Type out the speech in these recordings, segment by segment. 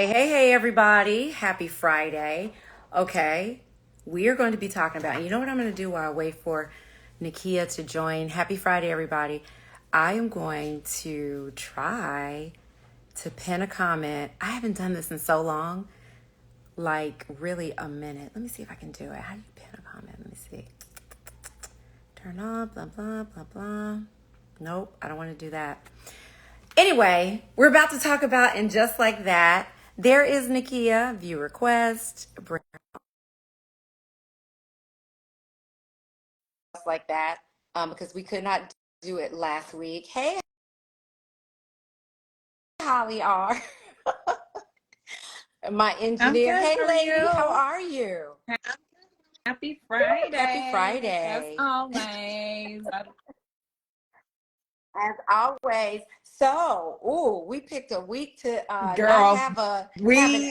Hey, everybody. Happy Friday. Okay, we are going to be talking about, you know what I'm going to do while I wait for Nikia to join? Happy Friday, everybody. I am going to try to pin a comment. I haven't done this in so long, like really a minute. Let me see if I can do it. How do you pin a comment? Let me see. Turn on, blah, blah, blah, blah. Nope, I don't want to do that. Anyway, we're about to talk about And Just Like That. There is Nikia, view request, just like that, because we could not do it last week. Hey, Holly R, my I'm engineer. good. Hey, How are lady, how you? are you? Happy Happy Friday, as Friday, always. as always. So, we picked a week to not Girl, have an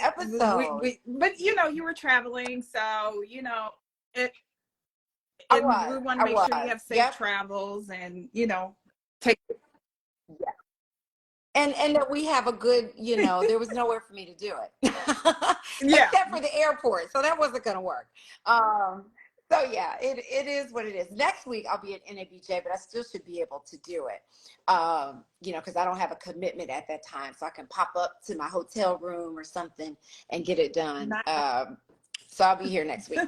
episode. but you were traveling, so it, and we want to I make sure you was. have safe Yep. travels, and take. And that we have a good, there was nowhere for me to do it Yeah. except for the airport, so that wasn't going to work. So yeah, it is what it is. Next week I'll be at NABJ, but I still should be able to do it, because I don't have a commitment at that time, so I can pop up to my hotel room or something and get it done. So I'll be here next week.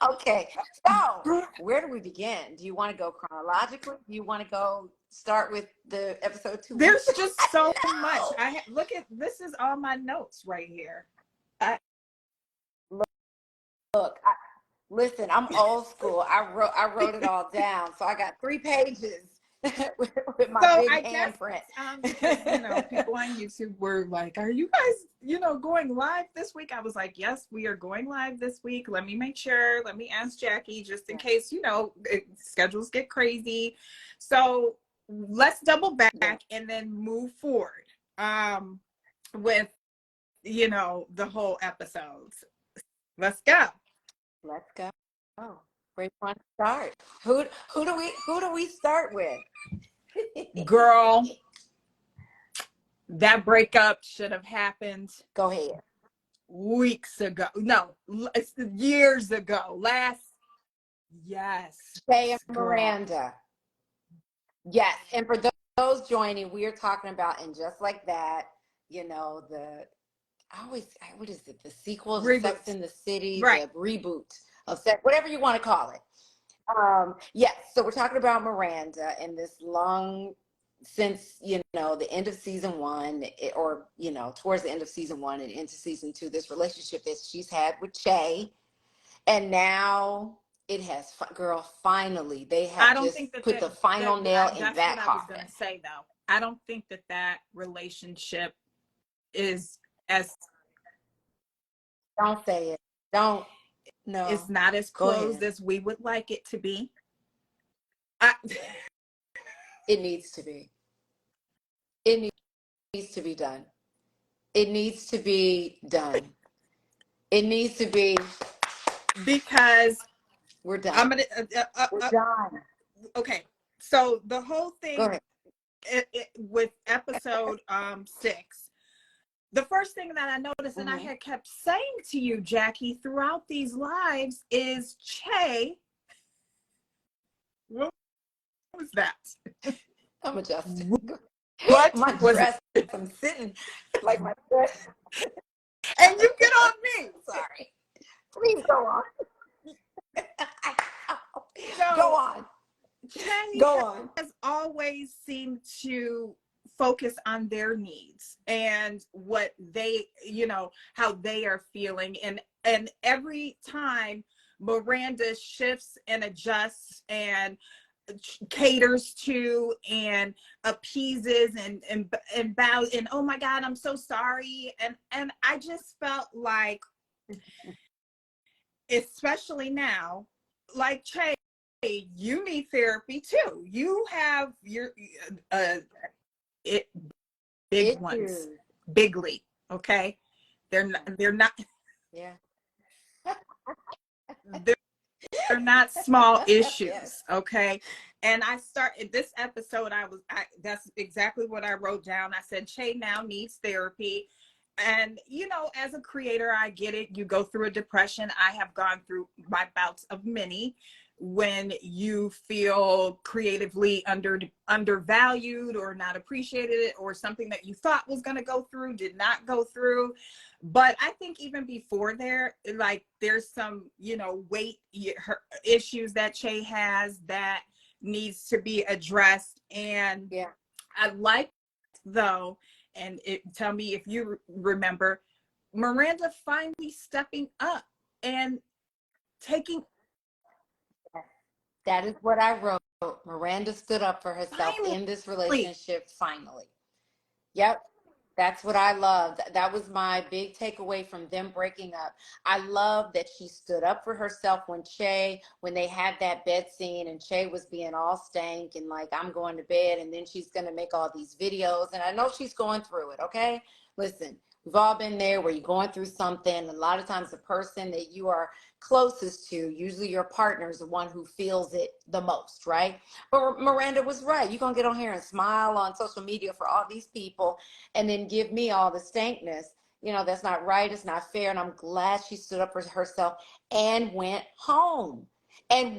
Okay, so where do we begin? Do you want to go chronologically? Do you want to go start with the episode 2 There's weeks? just so No. much. Look at this is all my notes right here. Look, listen, I'm old school. I wrote it all down, so I got 3 pages with my So big I guess handprint. because people on YouTube were like, "Are you guys, going live this week?" I was like, "Yes, we are going live this week. Let me make sure. Let me ask Jackie just in case schedules get crazy." So let's double back and then move forward with the whole episodes. Let's go. Let's go. Oh, where you want to start? Who do we start with? Girl, that breakup should have happened. Go ahead. Weeks ago. No, it's years ago. Yes. Shay and Girl. Miranda. Yes, and for those joining, we are talking about And Just Like That, what is it? The sequel of Sex in the City, right. The reboot of Sex, whatever you want to call it. Yes, so we're talking about Miranda and this long since, the end of season 1, or, towards the end of season 1 and into season 2, this relationship that she's had with Che. And now it has, girl, finally, they have put the final nail in that coffin. That's what I was going to say, though. I don't think that relationship is as... Don't say it. Don't. No. It's not as closed as we would like it to be. It needs to be. It needs to be done. It needs to be done. It needs to be, because we're done. I'm gonna. We're done. Okay, so the whole thing. Go ahead. With episode 6, the first thing that I noticed, and I had kept saying to you, Jackie, throughout these lives, is Che. What was that? I'm adjusting. What my was dress? It? I'm sitting like my dress. And you get on me. Sorry. Please go on. So, go on. Che has always seemed to focus on their needs and what they, how they are feeling. And every time Miranda shifts and adjusts and caters to and appeases and bows and, oh my God, I'm so sorry. And I just felt like, especially now, like Che, you need therapy too. You have your big ones, bigly. Okay, they're not. Yeah. They're not small issues. Okay, And I started this episode. That's exactly what I wrote down. I said, Che now needs therapy. And, you know, as a creator, I get it. You go through a depression. I have gone through my bouts of many when you feel creatively undervalued or not appreciated, or something that you thought was going to go through did not go through. But I think even before there, like there's some, you know, weight issues that Che has that needs to be addressed. And Yeah. I like, though, and tell me if you remember, Miranda finally stepping up and taking. That is what I wrote. Miranda stood up for herself Finally. in this relationship finally. Yep. That's what I loved. That was my big takeaway from them breaking up. I love that she stood up for herself when they had that bed scene and Che was being all stank and like, I'm going to bed, and then she's going to make all these videos. And I know she's going through it. Okay. Listen, we've all been there where you're going through something. A lot of times the person that you are closest to, usually your partner, is the one who feels it the most, right? But Miranda was right. You're going to get on here and smile on social media for all these people and then give me all the stankness. You know, that's not right. It's not fair. And I'm glad she stood up for herself and went home. I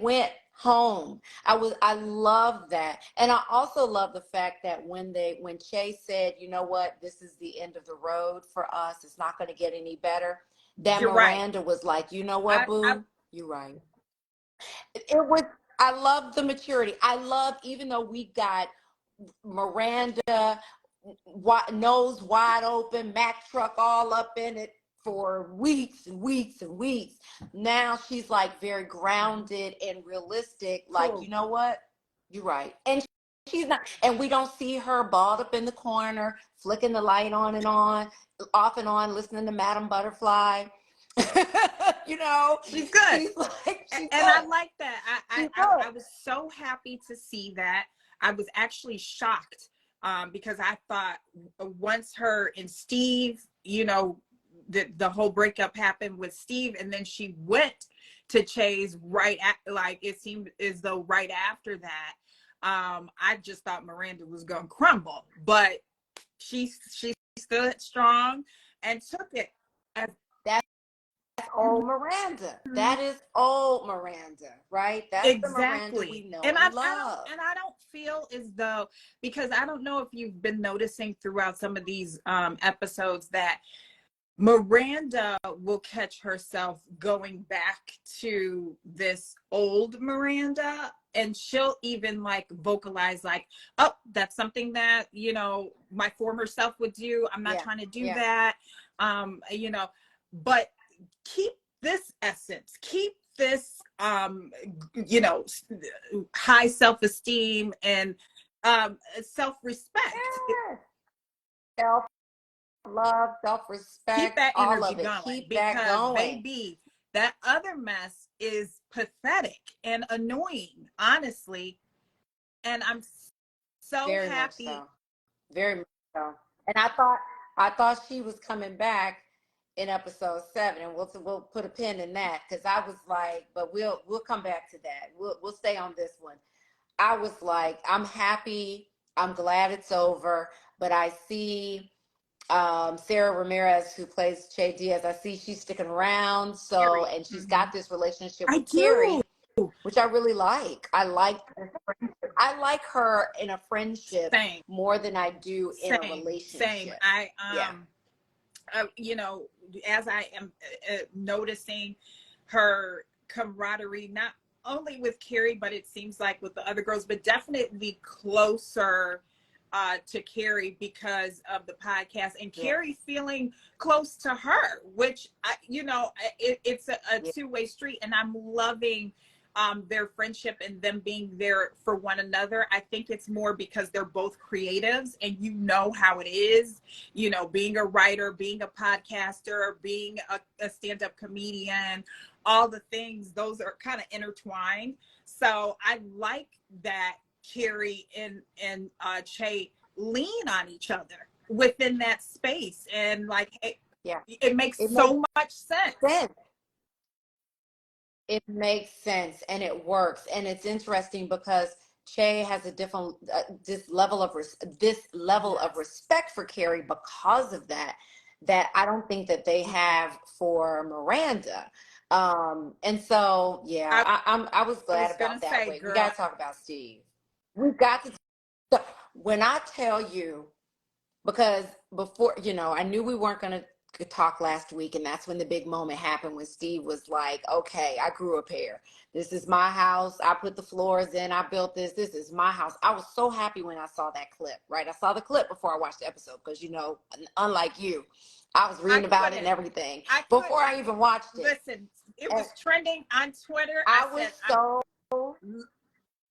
love that. And I also love the fact that when Che said, you know what, this is the end of the road for us, it's not going to get any better, that You're right. Miranda was like, you know what, boo, you're right. I love the maturity. I love, even though we got Miranda nose wide open, Mack truck all up in it for weeks and weeks and weeks. Now she's like very grounded and realistic. Like, you know what? You're right. And she's not, and we don't see her balled up in the corner, flicking the light on and on, off and on, listening to Madam Butterfly. You know, she's good. She's and I like that. I was so happy to see that. I was actually shocked because I thought once her and Steve, you know, the whole breakup happened with Steve, and then she went to Che's like it seemed as though right after that, I just thought Miranda was gonna crumble, but she stood strong and took it as old Miranda. That is old Miranda, right? That's exactly the Miranda we know and love. I don't feel as though, because I don't know if you've been noticing throughout some of these episodes that Miranda will catch herself going back to this old Miranda, and she'll even like vocalize like, oh, that's something that, you know, my former self would do. I'm not trying to do that. You know, but keep this essence, keep this you know, high self-esteem and self-respect. Self-love, self-respect, Keep that all energy of it. going, Keep because that going. baby, that other mess is pathetic and annoying, honestly. And I'm so very happy. Much so. Very much so. And I thought she was coming back in episode 7, and we'll put a pin in that, because I was like, but we'll come back to that. We'll stay on this one. I was like, I'm happy. I'm glad it's over. But I see Sarah Ramirez, who plays Che Diaz, I see she's sticking around. So, and she's got this relationship with Carrie, which I really like. I like her in a friendship more than I do in a relationship. You know, as I am noticing her camaraderie, not only with Carrie, but it seems like with the other girls, but definitely closer to Carrie because of the podcast, and Carrie feeling close to her, which you know, it's a two-way street, and I'm loving their friendship and them being there for one another. I think it's more because they're both creatives, and you know how it is, you know, being a writer, being a podcaster, being a stand-up comedian, all the things, those are kind of intertwined. So I like that Carrie and Che lean on each other within that space, and like it makes so much sense. It makes sense, and it works. And it's interesting because Che has a different this level of respect for Carrie because of that I don't think that they have for Miranda. And so yeah, I was glad was about gonna that. say, Wait, we girl, gotta talk about Steve. We've got to when I tell you, because before, I knew we weren't going to talk last week, and that's when the big moment happened when Steve was like, okay, I grew up here, this is my house, I put the floors in, I built this is my house. I was so happy when I saw that clip, right? I saw the clip before I watched the episode because, unlike you, I was reading about it and everything before I even watched it. Listen, it was trending on Twitter. I was so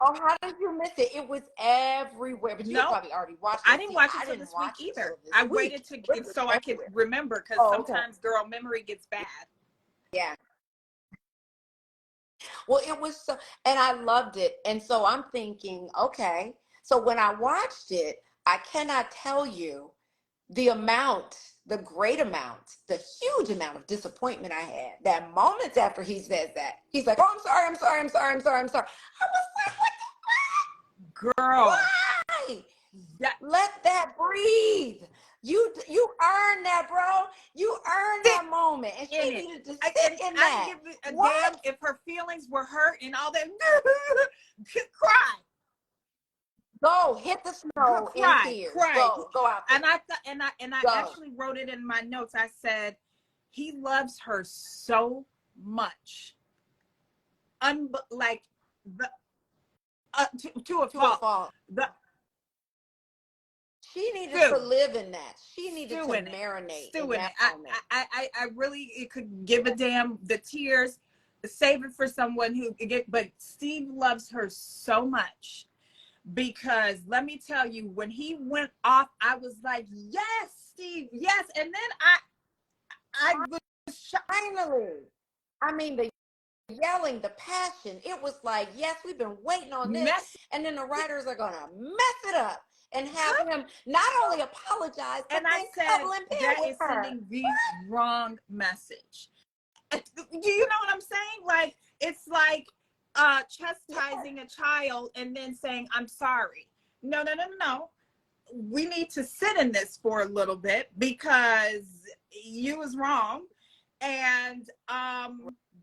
Oh, how did you miss it? It was everywhere, but you probably already watched it. I didn't watch it till this week either. I waited so I could remember, because sometimes, girl, memory gets bad. Yeah. Well, it was so, and I loved it. And so I'm thinking, okay. So when I watched it, I cannot tell you the great amount, the huge amount of disappointment I had. That moments after he says that, he's like, oh, I'm sorry. I was like, what? Girl, why? Let that breathe. You earned that, bro. You earned that moment, and she needed to sit in that. I give a damn if her feelings were hurt and all that. Cry. Go hit the snow in tears. Go out there. And I actually wrote it in my notes. I said, he loves her so much, like the. To a fault. She needed to live in that. She needed to marinate in that moment. I really could give a damn. The tears, save it for someone who could get. But Steve loves her so much, because let me tell you, when he went off, I was like, yes, Steve, yes. And then I was finally. I mean, the yelling, the passion, it was like, yes, we've been waiting on this, and then the writers are gonna mess it up and have him not only apologize, but and I said that is sending the wrong message. Do you know what I'm saying? Like, it's like chastising a child and then saying, I'm sorry. No. We need to sit in this for a little bit, because you was wrong. And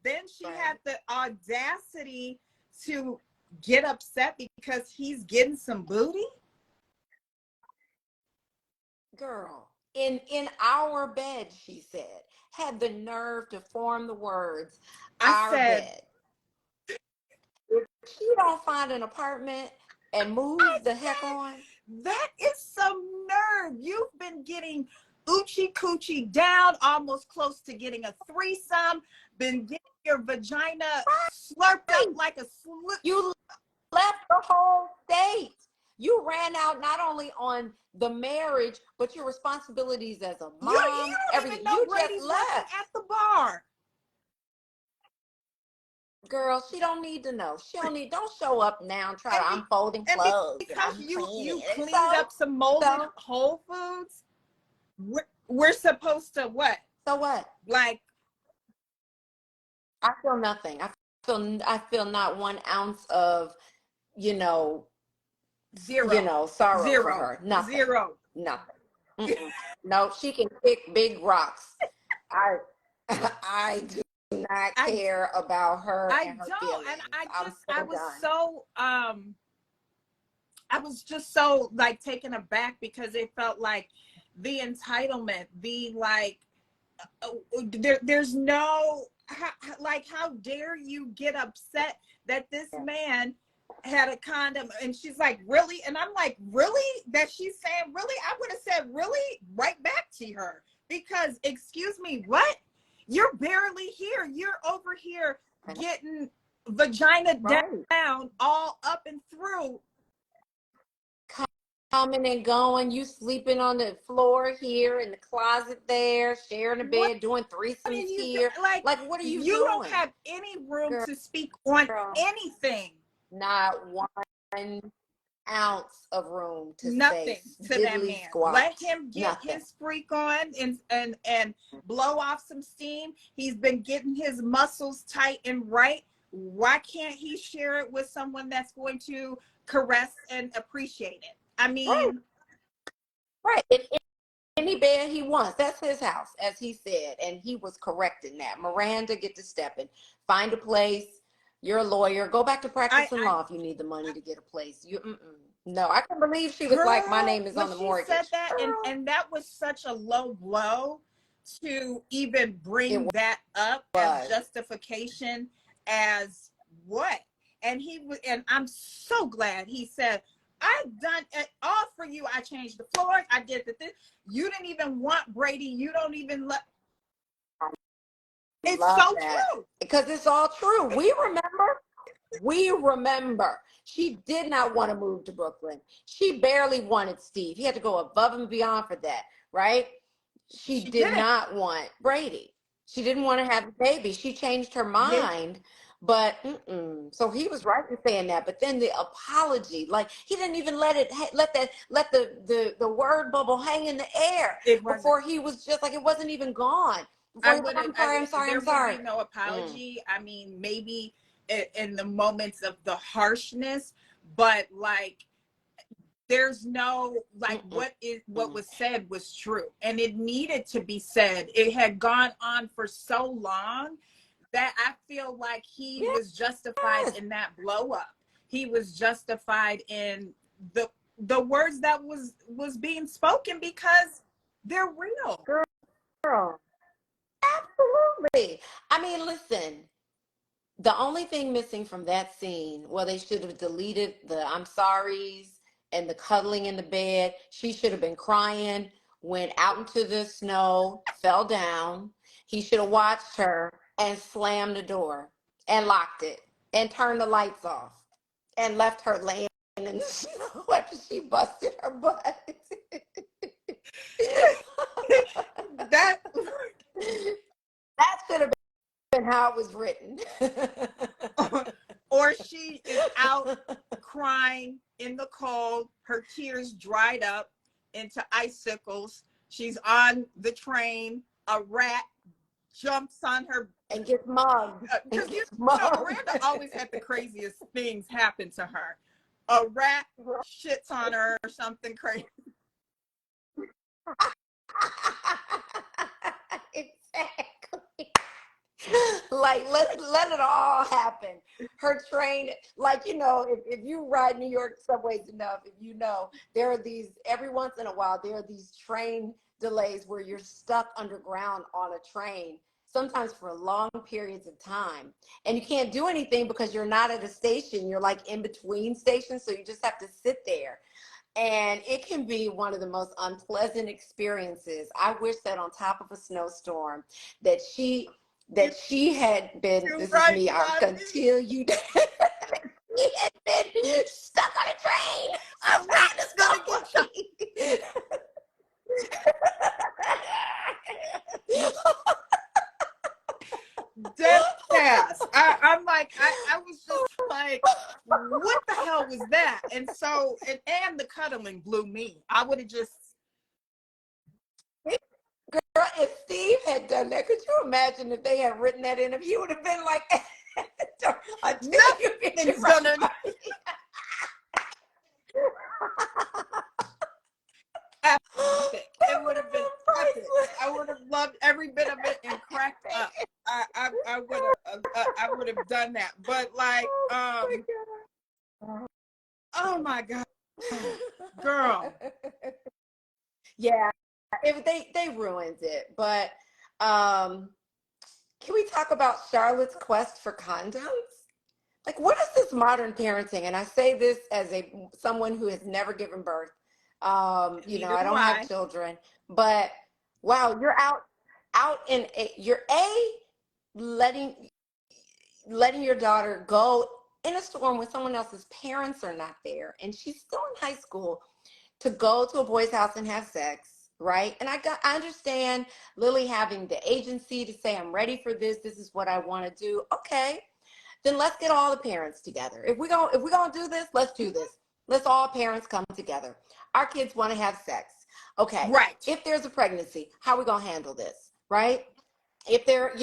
then she had the audacity to get upset because he's getting some booty. Girl, in our bed, she said, had the nerve to form the words, our bed. If she don't find an apartment and move the heck on. That is some nerve. You've been getting oochie coochie down, almost close to getting a threesome, been getting your vagina slurped up like a slip. You left the whole state. You ran out not only on the marriage, but your responsibilities as a mom. You everything. You just left at the bar. Girl, she don't need to know. Don't show up now and try to unfolding clothes. Because you cleaned up some molded Whole Foods. We're supposed to what? So what? Like, I feel nothing. I feel not 1 ounce of, zero. Sorrow zero for her. Nothing. Zero. Nothing. No, she can kick big rocks. I do not care about her and her feelings. And I was just so like taken aback, because it felt like the entitlement, the like, there's no, how dare you get upset that this man had a condom? And she's like, really? And I'm like, really? That she's saying really? I would have said really right back to her, because excuse me, what? You're barely here. You're over here getting vagina down, all up and through. Coming and going, you sleeping on the floor here, in the closet there, sharing a bed, doing threesomes here. Like, what are you doing? You don't have any room to speak on anything. Not 1 ounce of room to nothing say to that man. Squat. Let him get his freak on and blow off some steam. He's been getting his muscles tight and right. Why can't he share it with someone that's going to caressed and appreciated. I Right. mean, Right. Any bed he wants. That's his house, as he said, and he was correct in that. Miranda, get to stepping, find a place. You're a lawyer. Go back to practicing law if you need the money to get a place. No, I can't believe she was like, my girl, name is when on the she said mortgage. that, Girl, and that was such a low blow to even it bring that up as was. justification. As what? And he was, and I'm so glad he said, I've done it all for you. I changed the floors. I did the thing. You didn't even want Brady. You don't even let. It's Love so that. true. Because it's all true. We remember she did not want to move to Brooklyn. She barely wanted Steve. He had to go above and beyond for that, right? She She did did it. not want Brady. She didn't want to have a baby. She changed her Yeah, mind, but so he was right in saying that. But then the apology, like he didn't even let the word bubble hang in the air it wasn't. before he was just like it wasn't even gone. Before he was, I'm There would be sorry. no apology. I mean, maybe in the moments of the harshness, but like, there's no, like, what was said was true, and it needed to be said. It had gone on for so long that I feel like he was justified Yes, in that blow up. He was justified in the words that was being spoken, because they're real. girl, absolutely. I mean, listen. The only thing missing from that scene, well, they should have deleted the I'm sorries and the cuddling in the bed. She should have been crying, went out into the snow, fell down. He should have watched her and slammed the door and locked it and turned the lights off and left her laying in the snow after she busted her butt. That That should have been how it was written. or she is out crying in the cold, her tears dried up into icicles. She's on the train, a rat jumps on her, and gets mugged. And because gets mugged. Miranda always had the craziest things happen to her. A rat shits on her or something crazy. Exactly. Like let it all happen. Her train, like if you ride New York subways enough, if you know there are these every once in a while there are these train delays where you're stuck underground on a train, sometimes for long periods of time, and you can't do anything because you're not at a station. You're like in between stations, so you just have to sit there. And it can be one of the most unpleasant experiences. I wish that on top of a snowstorm that she had been, You're this is right, me, Rodney. until you she had been stuck on a train. A rat is gonna get shot. Dead ass. I'm like, I was just like, what the hell was that? And so, and the cuddling blew me. I would have just, Girl, if Steve had done that, could you imagine if they had written that in him? He would have been like, until you get your nothing's gonna. Epic. It would have been epic. I would have loved every bit of it and cracked up. I would have done that. But like, oh my god, girl. Yeah, they ruined it. But can we talk about Charlotte's quest for condoms? Like, what is this modern parenting? And I say this as someone who has never given birth. Neither I do don't have I. children, but wow, you're out in you're letting your daughter go in a storm when someone else's parents are not there, and she's still in high school, to go to a boy's house and have sex, right? And I understand Lily having the agency to say, I'm ready for this. This is what I want to do. Okay, then let's get all the parents together. If we're gonna do this, let's do this. Let's all parents come together. Our kids want to have sex. Okay. Right. If there's a pregnancy, how are we gonna handle this? Right? if they're,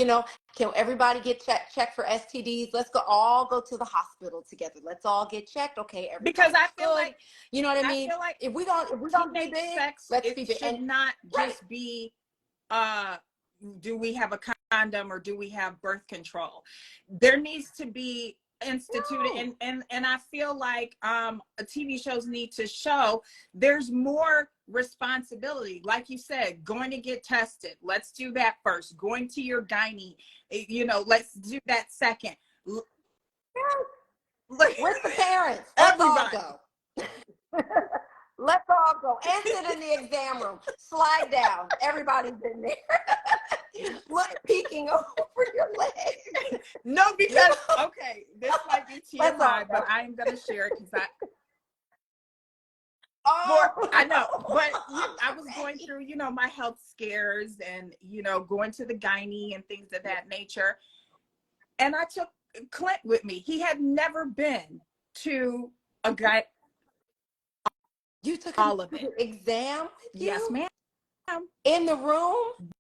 can everybody get checked for STDs? Let's all go to the hospital together. Let's all get checked. Okay, Because everybody's I feel good. like You know what I mean? feel like If we don't be teenage big, sex, let's it be big. should not just be do we have a condom or do we have birth control? There needs to be instituted, and I feel like TV shows need to show there's more responsibility. Like you said, going to get tested, let's do that first. Going to your gynae, let's do that second. With the parents, Everybody. Let's all go and sit in the exam room. Slide down. Everybody's in there. Look, peeking over your leg. No, because okay, this might be TMI, but I am gonna share it because I know, but I was going through, my health scares and going to the gynae and things of that nature, and I took Clint with me. He had never been to a guy. You took all of it. Exam? Yes, ma'am. In the room?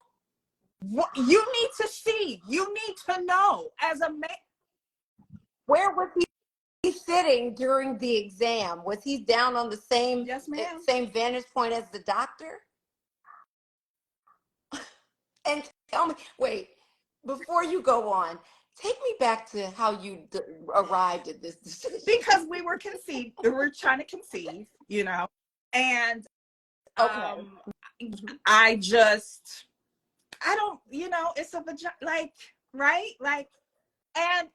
What you need to see. You need to know as a man. Where was he sitting during the exam? Was he down on the same same vantage point as the doctor? And tell me, wait, before you go on, take me back to how you arrived at this decision. Because we were trying to conceive, and I don't, it's a vagina, like, right? Like, and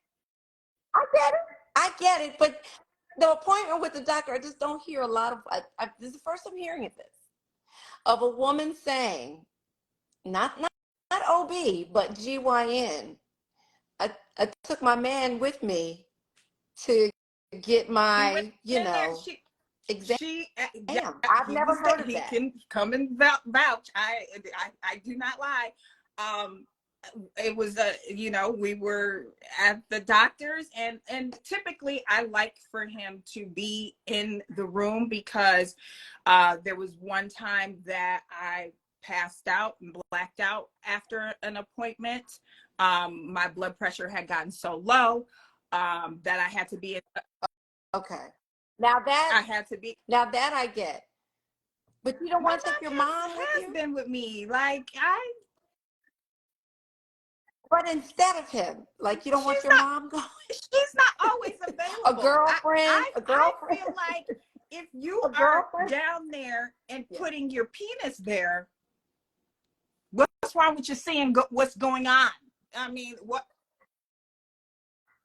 I get it, but the appointment with the doctor, I just don't hear a lot of, this is the first I'm hearing of this, of a woman saying, not OB, but GYN, I took my man with me to get my, exam. I've never heard of that. He can come and vouch. I do not lie. It was we were at the doctor's, and typically I like for him to be in the room because there was one time that I passed out and blacked out after an appointment. My blood pressure had gotten so low that I had to be in. Okay. Now that I had to be. Now that I get. But you don't want to take your mom with you? Has been with me. But instead of him, like, you don't want your mom going? She's not always available. A girlfriend? I feel like if you are down there and putting your penis there, what's wrong with you seeing what's going on? I mean, what?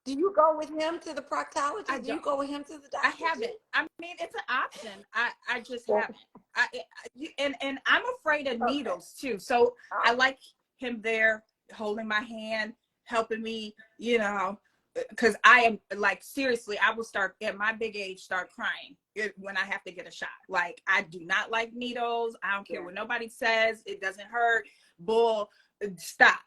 Do you go with him to the proctologist? Do you go with him to the doctor? I haven't. I mean, it's an option. I just haven't. And I'm afraid of needles too. So I like him there holding my hand, helping me, because I am like, seriously, I will start at my big age, start crying when I have to get a shot. Like, I do not like needles. I don't care what nobody says. It doesn't hurt. Bull, stop,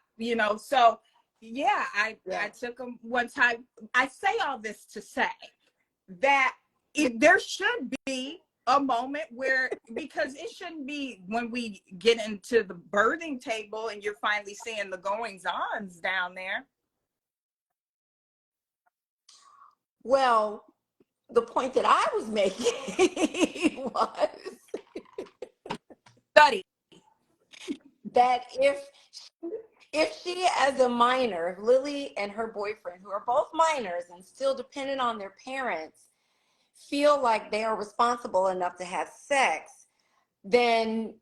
so yeah, I took him one time. I say all this to say that there should be a moment where, because it shouldn't be when we get into the birthing table and you're finally seeing the goings-ons down there. Well, the point that I was making was study that if she, as a minor, if Lily and her boyfriend, who are both minors and still dependent on their parents, feel like they are responsible enough to have sex, then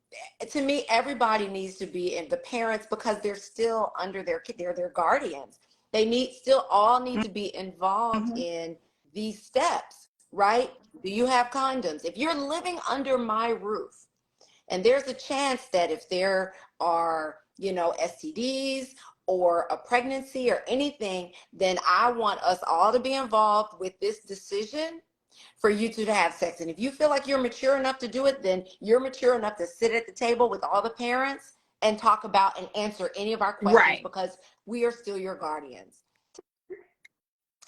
to me, everybody needs to be in, the parents, because they're still under they're their guardians. They all need to be involved in these steps, right? Do you have condoms? If you're living under my roof, and there's a chance that if there are, STDs or a pregnancy or anything, then I want us all to be involved with this decision for you to have sex. And if you feel like you're mature enough to do it, then you're mature enough to sit at the table with all the parents and talk about and answer any of our questions, because we are still your guardians.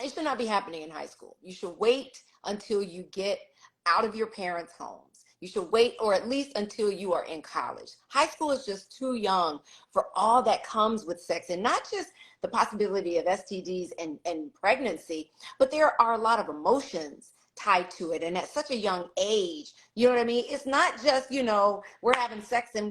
It should not be happening in high school. You should wait until you get out of your parents' homes. You should wait, or at least until you are in college. High school is just too young for all that comes with sex, and not just the possibility of STDs and pregnancy, but there are a lot of emotions tied to it. And at such a young age, you know what I mean? It's not just, we're having sex and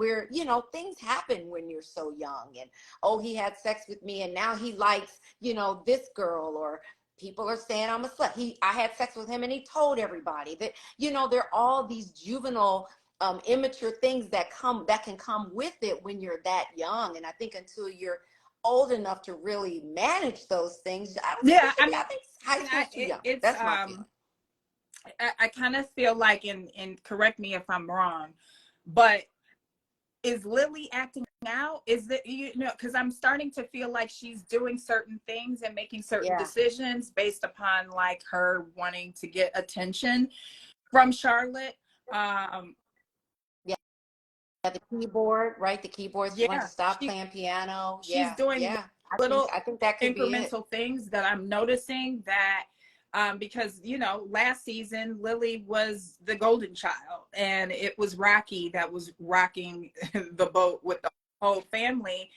things happen when you're so young. And, oh, he had sex with me and now he likes, this girl, or people are saying I'm a slut. I had sex with him and he told everybody that, there are all these juvenile, immature things that can come with it when you're that young. And I think until you're old enough to really manage those things, I think high school's too young. That's my feeling. I kind of feel like, and correct me if I'm wrong, but is Lily acting out? Is it, because I'm starting to feel like she's doing certain things and making certain decisions based upon like her wanting to get attention from Charlotte. The keyboard, right? The keyboard. She wants to stop playing piano. She's doing little I think that could incremental things that I'm noticing that. Because, last season, Lily was the golden child and it was Rocky that was rocking the boat with the whole family.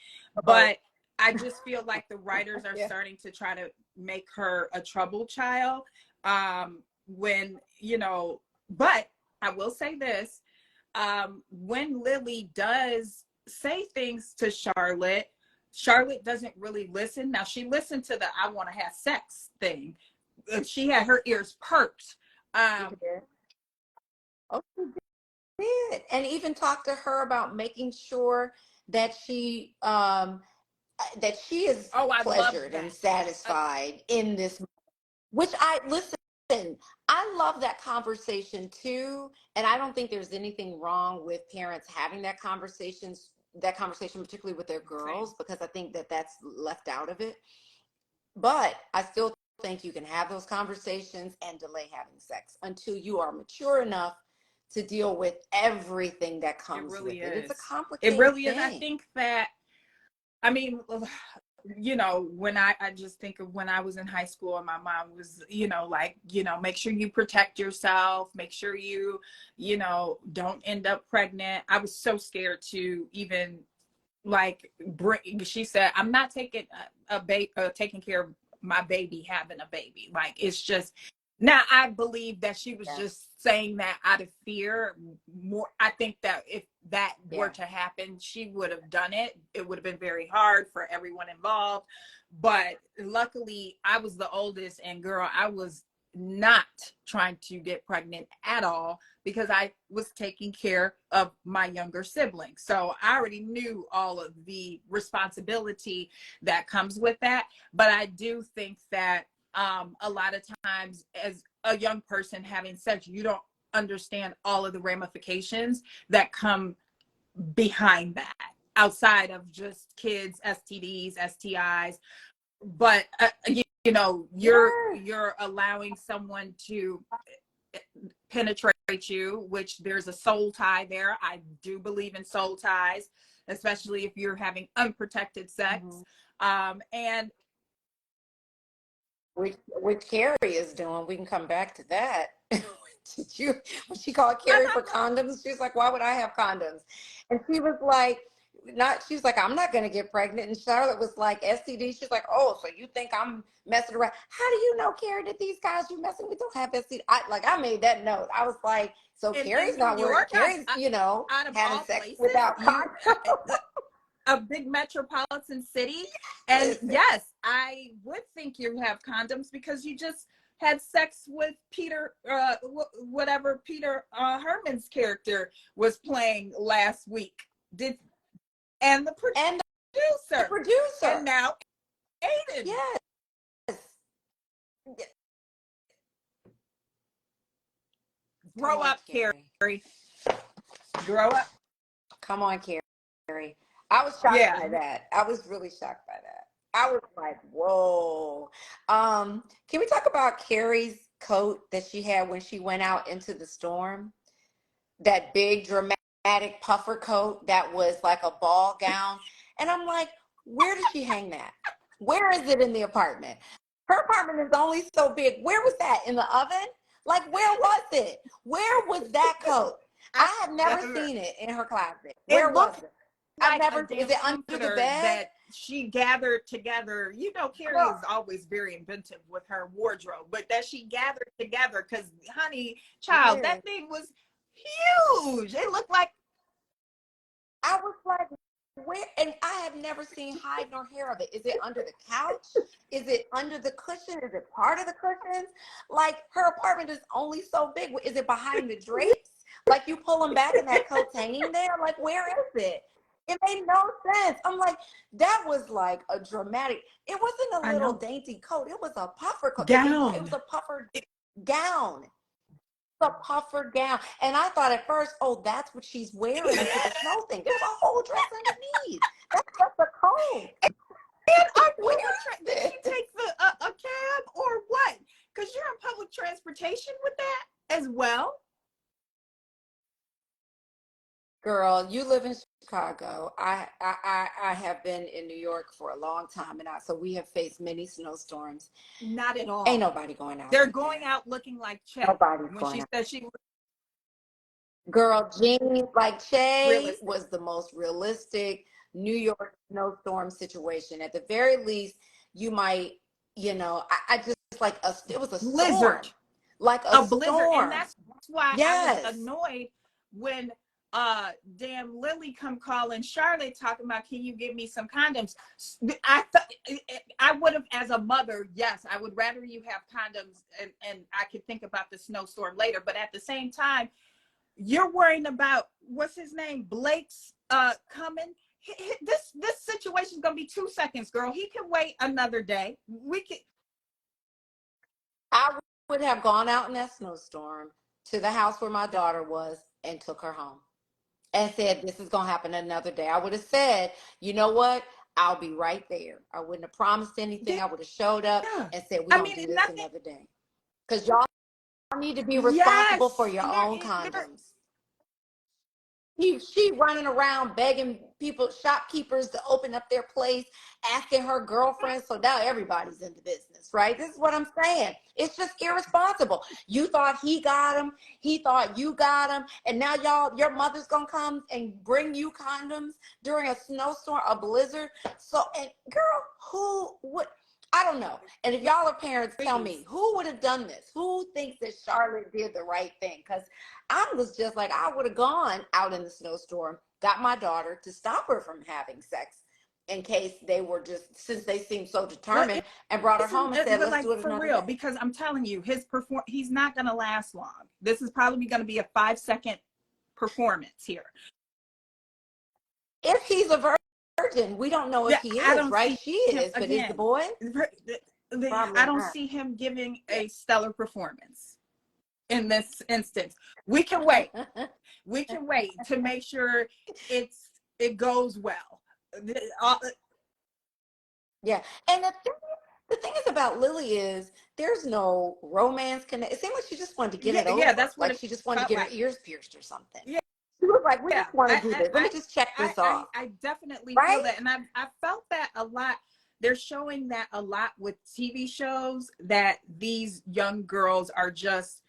But I just feel like the writers are starting to try to make her a troubled child. But I will say this, when Lily does say things to Charlotte doesn't really listen. Now, she listened to the I want to have sex thing. She had her ears perked. Oh, she did. And even talk to her about making sure that she is pleasured and satisfied in this, which I love that conversation too. And I don't think there's anything wrong with parents having that conversation, particularly with their girls, because I think that that's left out of it. But I still think you can have those conversations and delay having sex until you are mature enough to deal with everything that comes with it. It's a complicated thing. It really is. I think that, when I just think of when I was in high school and my mom was, make sure you protect yourself, make sure you, don't end up pregnant. I was so scared to even she said, I'm not taking taking care of my baby having a baby. Like, it's just, now I believe that she was just saying that out of fear more. I think that if that were to happen, she would have done it. It would have been very hard for everyone involved. But luckily I was the oldest, and girl, I was not trying to get pregnant at all because I was taking care of my younger siblings. So I already knew all of the responsibility that comes with that. But I do think that a lot of times as a young person having sex, you don't understand all of the ramifications that come behind that, outside of just kids, STDs, STIs. But you're allowing someone to penetrate you, which there's a soul tie there. I do believe in soul ties, especially if you're having unprotected sex. And which Carrie is doing. We can come back to that. When she called Carrie for condoms, she was like, why would I have condoms? And she was like, I'm not going to get pregnant. And Charlotte was like, STD. She's like, oh, so you think I'm messing around? How do you know, Carrie, that these guys you're messing with don't have STD? I made that note. I was like, so Carrie's not worried. Carrie's, having sex without condoms. A big metropolitan city. And yes, I would think you have condoms because you just had sex with Peter, whatever Peter Herman's character was playing last week. And the producer. And now Aiden. Yes. Grow up, Carrie. Grow up. Come on, Carrie. I was shocked by that. I was really shocked by that. I was like, whoa. Can we talk about Carrie's coat that she had when she went out into the storm? That big dramatic puffer coat that was like a ball gown. And I'm like, where did she hang that? Where is it in the apartment? Her apartment is only so big. Where was that? In the oven? Like, where was it? Where was that coat? I have never seen it in her closet. It Where was looked it? I've like a never. Is damn it under the comforter bed? that she gathered together. You know, Carrie is always very inventive with her wardrobe, but that she gathered together because, honey, child, that thing was huge. It looked like. I was like, where? And I have never seen hide nor hair of it. Is it under the couch? Is it under the cushion? Is it part of the cushions? Like, her apartment is only so big. Is it behind the drapes? Like, you pull them back and that coat's hanging there? Like, where is it? It made no sense. I'm like, that was like a dramatic. It wasn't a little dainty coat. It was a puffer coat. Gown. It was a puffer gown. A puffer gown. And I thought at first, oh, that's what she's wearing into the snow thing. There was a whole dress underneath. That's just a coat. And did she take a cab or what? Because you're in public transportation with that as well. Girl, you live in Chicago. I have been in New York for a long time, and so we have faced many snowstorms. Not at all. Ain't nobody going out. They're going out looking like Che. Nobody's when she said she. Girl, jeans like Che was the most realistic New York snowstorm situation. At the very least, you might, I just like it was a blizzard, storm, like a blizzard, storm. and that's why I was annoyed when damn Lily come calling Charlotte talking about, can you give me some condoms? I would have, as a mother, yes, I would rather you have condoms, and I could think about the snowstorm later. But at the same time, you're worrying about what's his name, Blake's coming. This situation is gonna be 2 seconds, girl. He can wait another day. I would have gone out in that snowstorm to the house where my daughter was and took her home and said, this is going to happen another day. I would have said, you know what? I'll be right there. I wouldn't have promised anything. I would have showed up and said, we're going to do this another day. Because y'all need to be responsible for your own condoms. She running around begging people, shopkeepers, to open up their place, asking her girlfriends. So now everybody's in the business, right? This is what I'm saying. It's just irresponsible. You thought he got him. He thought you got him. And now your mother's going to come and bring you condoms during a snowstorm, a blizzard. So, and girl, I don't know. And if y'all are parents, tell me, who would have done this? Who thinks that Charlotte did the right thing? Because I was just like, I would have gone out in the snowstorm, got my daughter to stop her from having sex in case they were since they seemed so determined, and brought her home and said, let's do it for real. Because I'm telling you, he's not going to last long. This is probably going to be a 5-second performance here. If he's a virgin, we don't know if he is, right? She is, but is the boy? I don't see him giving a stellar performance in this instance. We can wait. We can wait to make sure it goes well. Yeah, and the thing is about Lily is there's no romance connect. It seemed like she just wanted to get it over. Yeah, that's what like she just wanted to get her ears pierced or something. Yeah. She was like, we just want to do this. Let me just check this off. I definitely feel that. And I felt that a lot. They're showing that a lot with TV shows, that these young girls are just,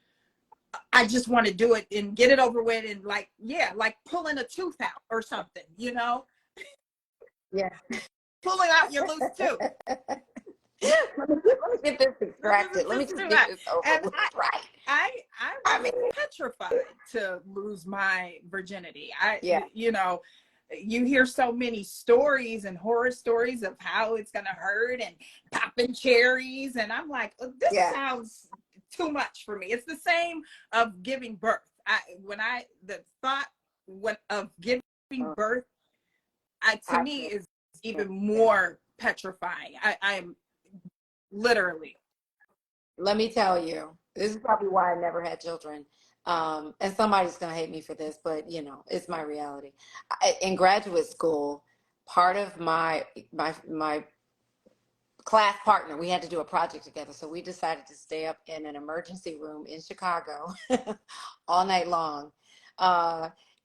I just want to do it and get it over with. And like pulling a tooth out or something, Yeah. Pulling out your loose tooth. Let me get this extracted. Let me just get this over with. I was petrified to lose my virginity. You hear so many stories and horror stories of how it's gonna hurt and popping cherries, and I'm like, this sounds too much for me. It's the same of giving birth. The thought of giving birth, to me is even more petrifying. I am literally. Let me tell you, this is probably why I never had children. And somebody's going to hate me for this, but it's my reality. In graduate school, part of my class partner, we had to do a project together. So we decided to stay up in an emergency room in Chicago all night long.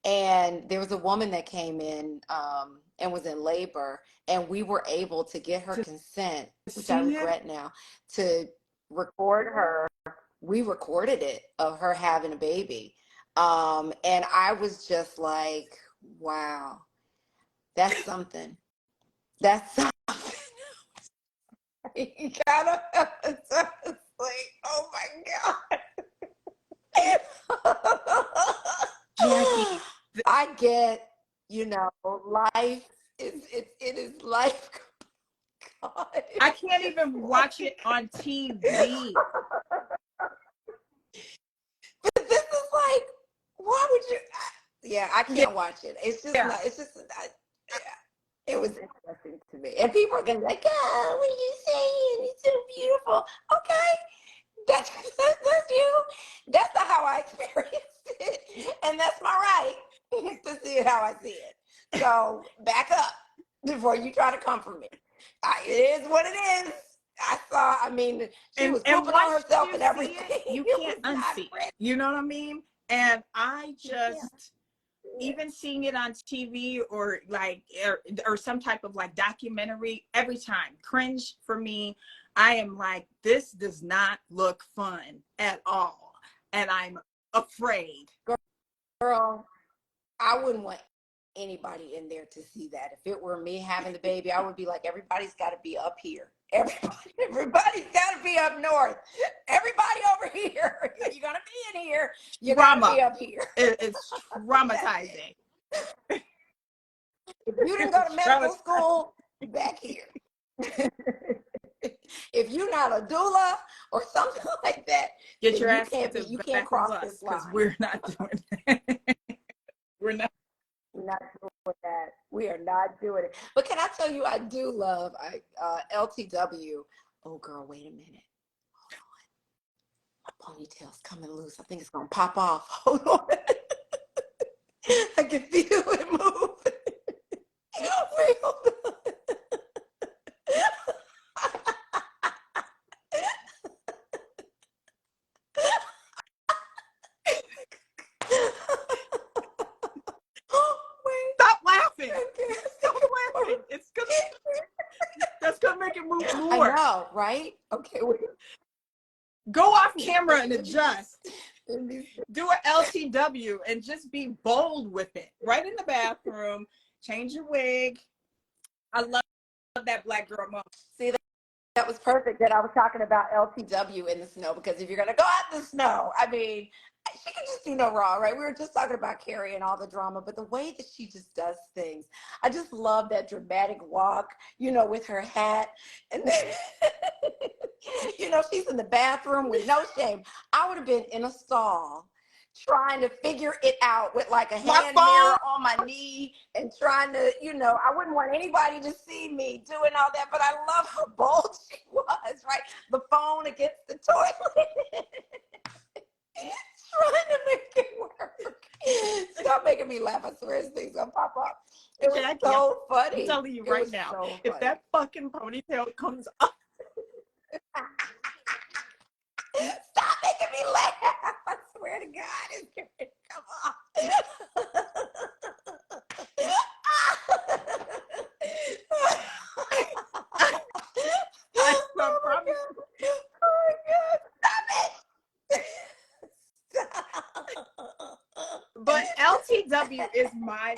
And there was a woman that came in and was in labor, and we were able to get her consent, which I regret now, to record her. We recorded it of her having a baby. And I was just like, wow, that's something. That's something. You gotta, it's like, oh my God. Jackie, I get, life it is life. God. I can't even watch it on TV. But this is like, why would you? Yeah, I can't watch it. It's just not. It's just. Yeah, it was interesting to me, and people are gonna be like, "Oh, what are you saying? It's so beautiful." Okay, that's you. That's not how I experienced it, and that's my right to see it how I see it. So back up before you try to come for me. It is what it is. I mean, she was pooping on herself and everything. You can't unsee it. You know what I mean? And I just, even seeing it on TV or like, or some type of like documentary, every time, cringe for me. I am like, this does not look fun at all. And I'm afraid. Girl, I wouldn't want anybody in there to see that. If it were me having the baby, I would be like, everybody's got to be up here. Everybody's got to be up north. Everybody over here. If you're going to be in here, you got to be up here. It's traumatizing. If you didn't go to medical school, back here. If you're not a doula or something like that, get your ass you can't cross this line. Because we're not doing that. We're not doing that. We are not doing it. But can I tell you, I do love LTW. Oh, girl, wait a minute. Hold on. My ponytail's coming loose. I think it's going to pop off. Hold on. I can feel it move. Wait, hold on. Stop laughing. Stop laughing. That's gonna make it move more. I know, right? Okay. Go off camera and adjust. Do an LTW and just be bold with it. Right in the bathroom. Change your wig. I love that black girl moment. See, that was perfect that I was talking about LTW in the snow, because if you're going to go out in the snow, I mean, she can just do no wrong, right? We were just talking about Carrie and all the drama, but the way that she just does things, I just love that dramatic walk, with her hat. And then, she's in the bathroom with no shame. I would have been in a stall trying to figure it out with like a hand mirror on my knee and trying to, I wouldn't want anybody to see me doing all that, but I love how bold she was, right? The phone against the toilet. Trying to make it work. Stop making me laugh. I swear this thing's gonna pop up. It was so funny. I'm telling you right now, if that fucking ponytail comes up. Stop making me laugh. I swear to God, it's gonna come off. I promise. Oh my God. Stop it. But LTW is my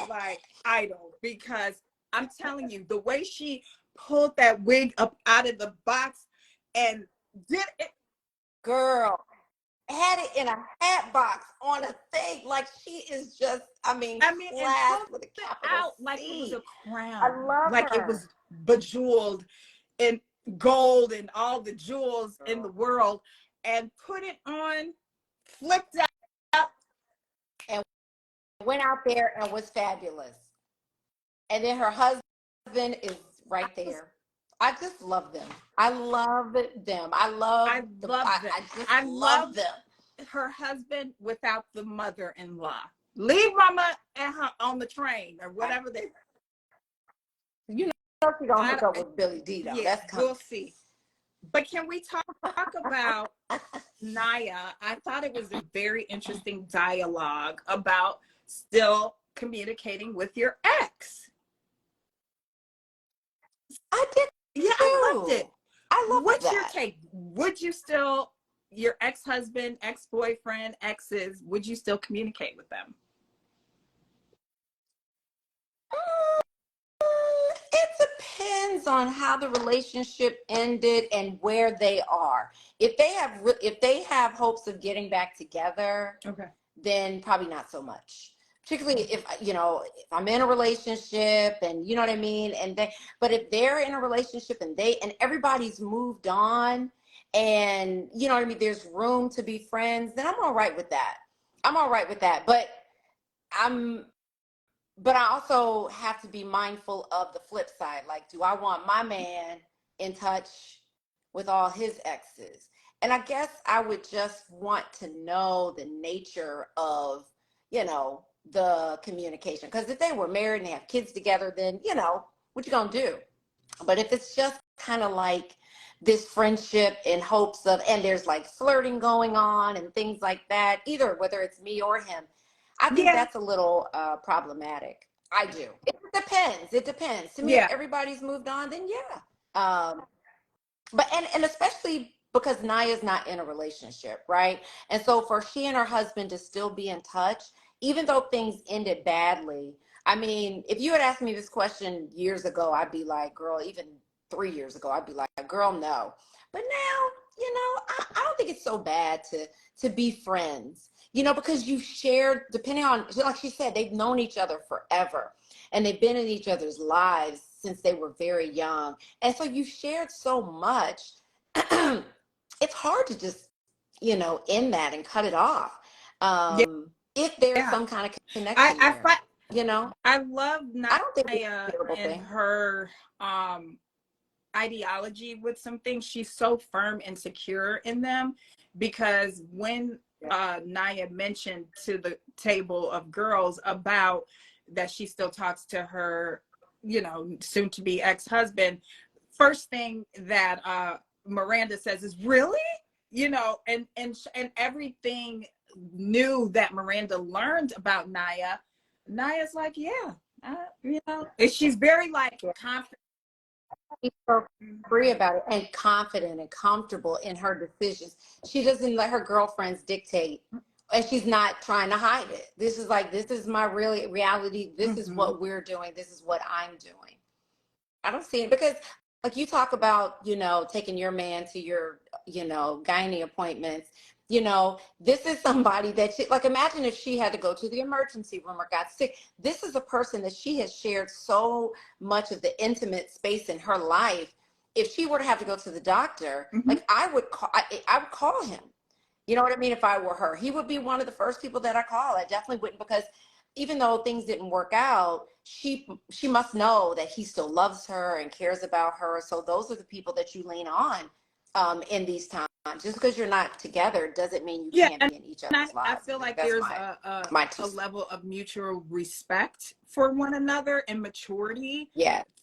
idol, because I'm telling you, the way she pulled that wig up out of the box and did it. Girl, had it in a hat box on a thing. Like, she is just, class with a capital out C. like it was a crown. I love like her. It was bejeweled in gold and all the jewels in the world, and put it on, flipped out, and went out there and was fabulous. And then her husband is right there. I just love them. I love them. I love them. Her husband without the mother-in-law. Leave mama and her on the train or whatever they. She's gonna hook up with Billy D though. Yeah, that's coming. We'll see. But can we talk about Naya? I thought it was a very interesting dialogue about still communicating with your ex. I did. Yeah, I loved it. I love What's that. your take? Would you still your ex-husband, ex-boyfriend, exes, would you still communicate with them? It depends on how the relationship ended and where they are. If they have hopes of getting back together, Okay. then probably not so much. Particularly if if I'm in a relationship and you know what I mean, but if they're in a relationship and everybody's moved on, and you know what I mean, there's room to be friends, then I'm all right with that. I'm all right with that. I'm but I also have to be mindful of the flip side. Like, do I want my man in touch with all his exes? And I guess I would just want to know the nature of, the communication. Because if they were married and they have kids together, then, what you gonna do? But if it's just kind of like this friendship in hopes of, and there's like flirting going on and things like that, either whether it's me or him, I think Yeah. that's a little problematic. I do. It depends. It depends. To me, if Yeah. everybody's moved on, then yeah. But and especially because Naya's not in a relationship, right? And so for she and her husband to still be in touch, even though things ended badly. I mean, if you had asked me this question years ago, I'd be like, girl, even 3 years ago, I'd be like, girl, no. But now, I don't think it's so bad to be friends, because you shared, depending on, like she said, they've known each other forever and they've been in each other's lives since they were very young. And so you shared so much. It's hard to just, end that and cut it off. Yeah. If there's Yeah. some kind of connection there, I love I don't think it's a Naya terrible and thing. her ideology with some things. She's so firm and secure in them, because when Naya mentioned to the table of girls about that she still talks to her, soon to be ex-husband, first thing that Miranda says is, really? And everything new that Miranda learned about Naya's like, yeah, and she's very like confident. She's so free about it and confident and comfortable in her decisions. She doesn't let her girlfriends dictate, and she's not trying to hide it. This is my reality. This is what we're doing. This is what I'm doing. I don't see it because, like you talk about, taking your man to your, gynae appointments. This is somebody that like, imagine if she had to go to the emergency room or got sick. This is a person that she has shared so much of the intimate space in her life. If she were to have to go to the doctor, like I would call him. You know what I mean? If I were her, he would be one of the first people that I call. I definitely wouldn't, because even though things didn't work out, she must know that he still loves her and cares about her. So those are the people that you lean on in these times. Just because you're not together doesn't mean you can't be in each other's I lives. feel like That's there's my a level of mutual respect for one another and maturity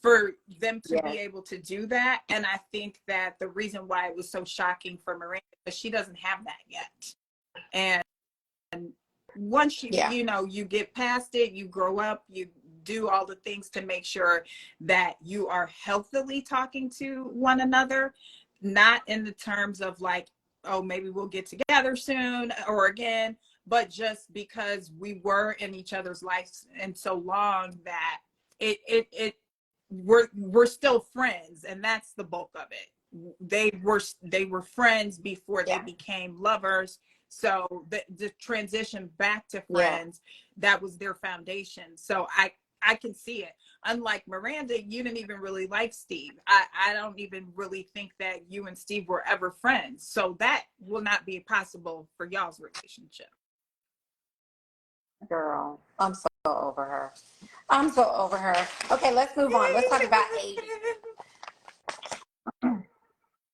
for them to be able to do that. And I think that the reason why it was so shocking for Miranda is she doesn't have that yet. And once you get past it, you grow up, you do all the things to make sure that you are healthily talking to one another, not in the terms of like, oh, maybe we'll get together soon or again, but just because we were in each other's lives and so long that we're still friends, and that's the bulk of it. They were friends before they became lovers. So the transition back to friends, that was their foundation. So I can see it. Unlike Miranda, you didn't even really like Steve. I don't even really think that you and Steve were ever friends. So that will not be possible for y'all's relationship. Girl, I'm so over her. I'm so over her. Okay, let's move on. Let's talk about Aiden.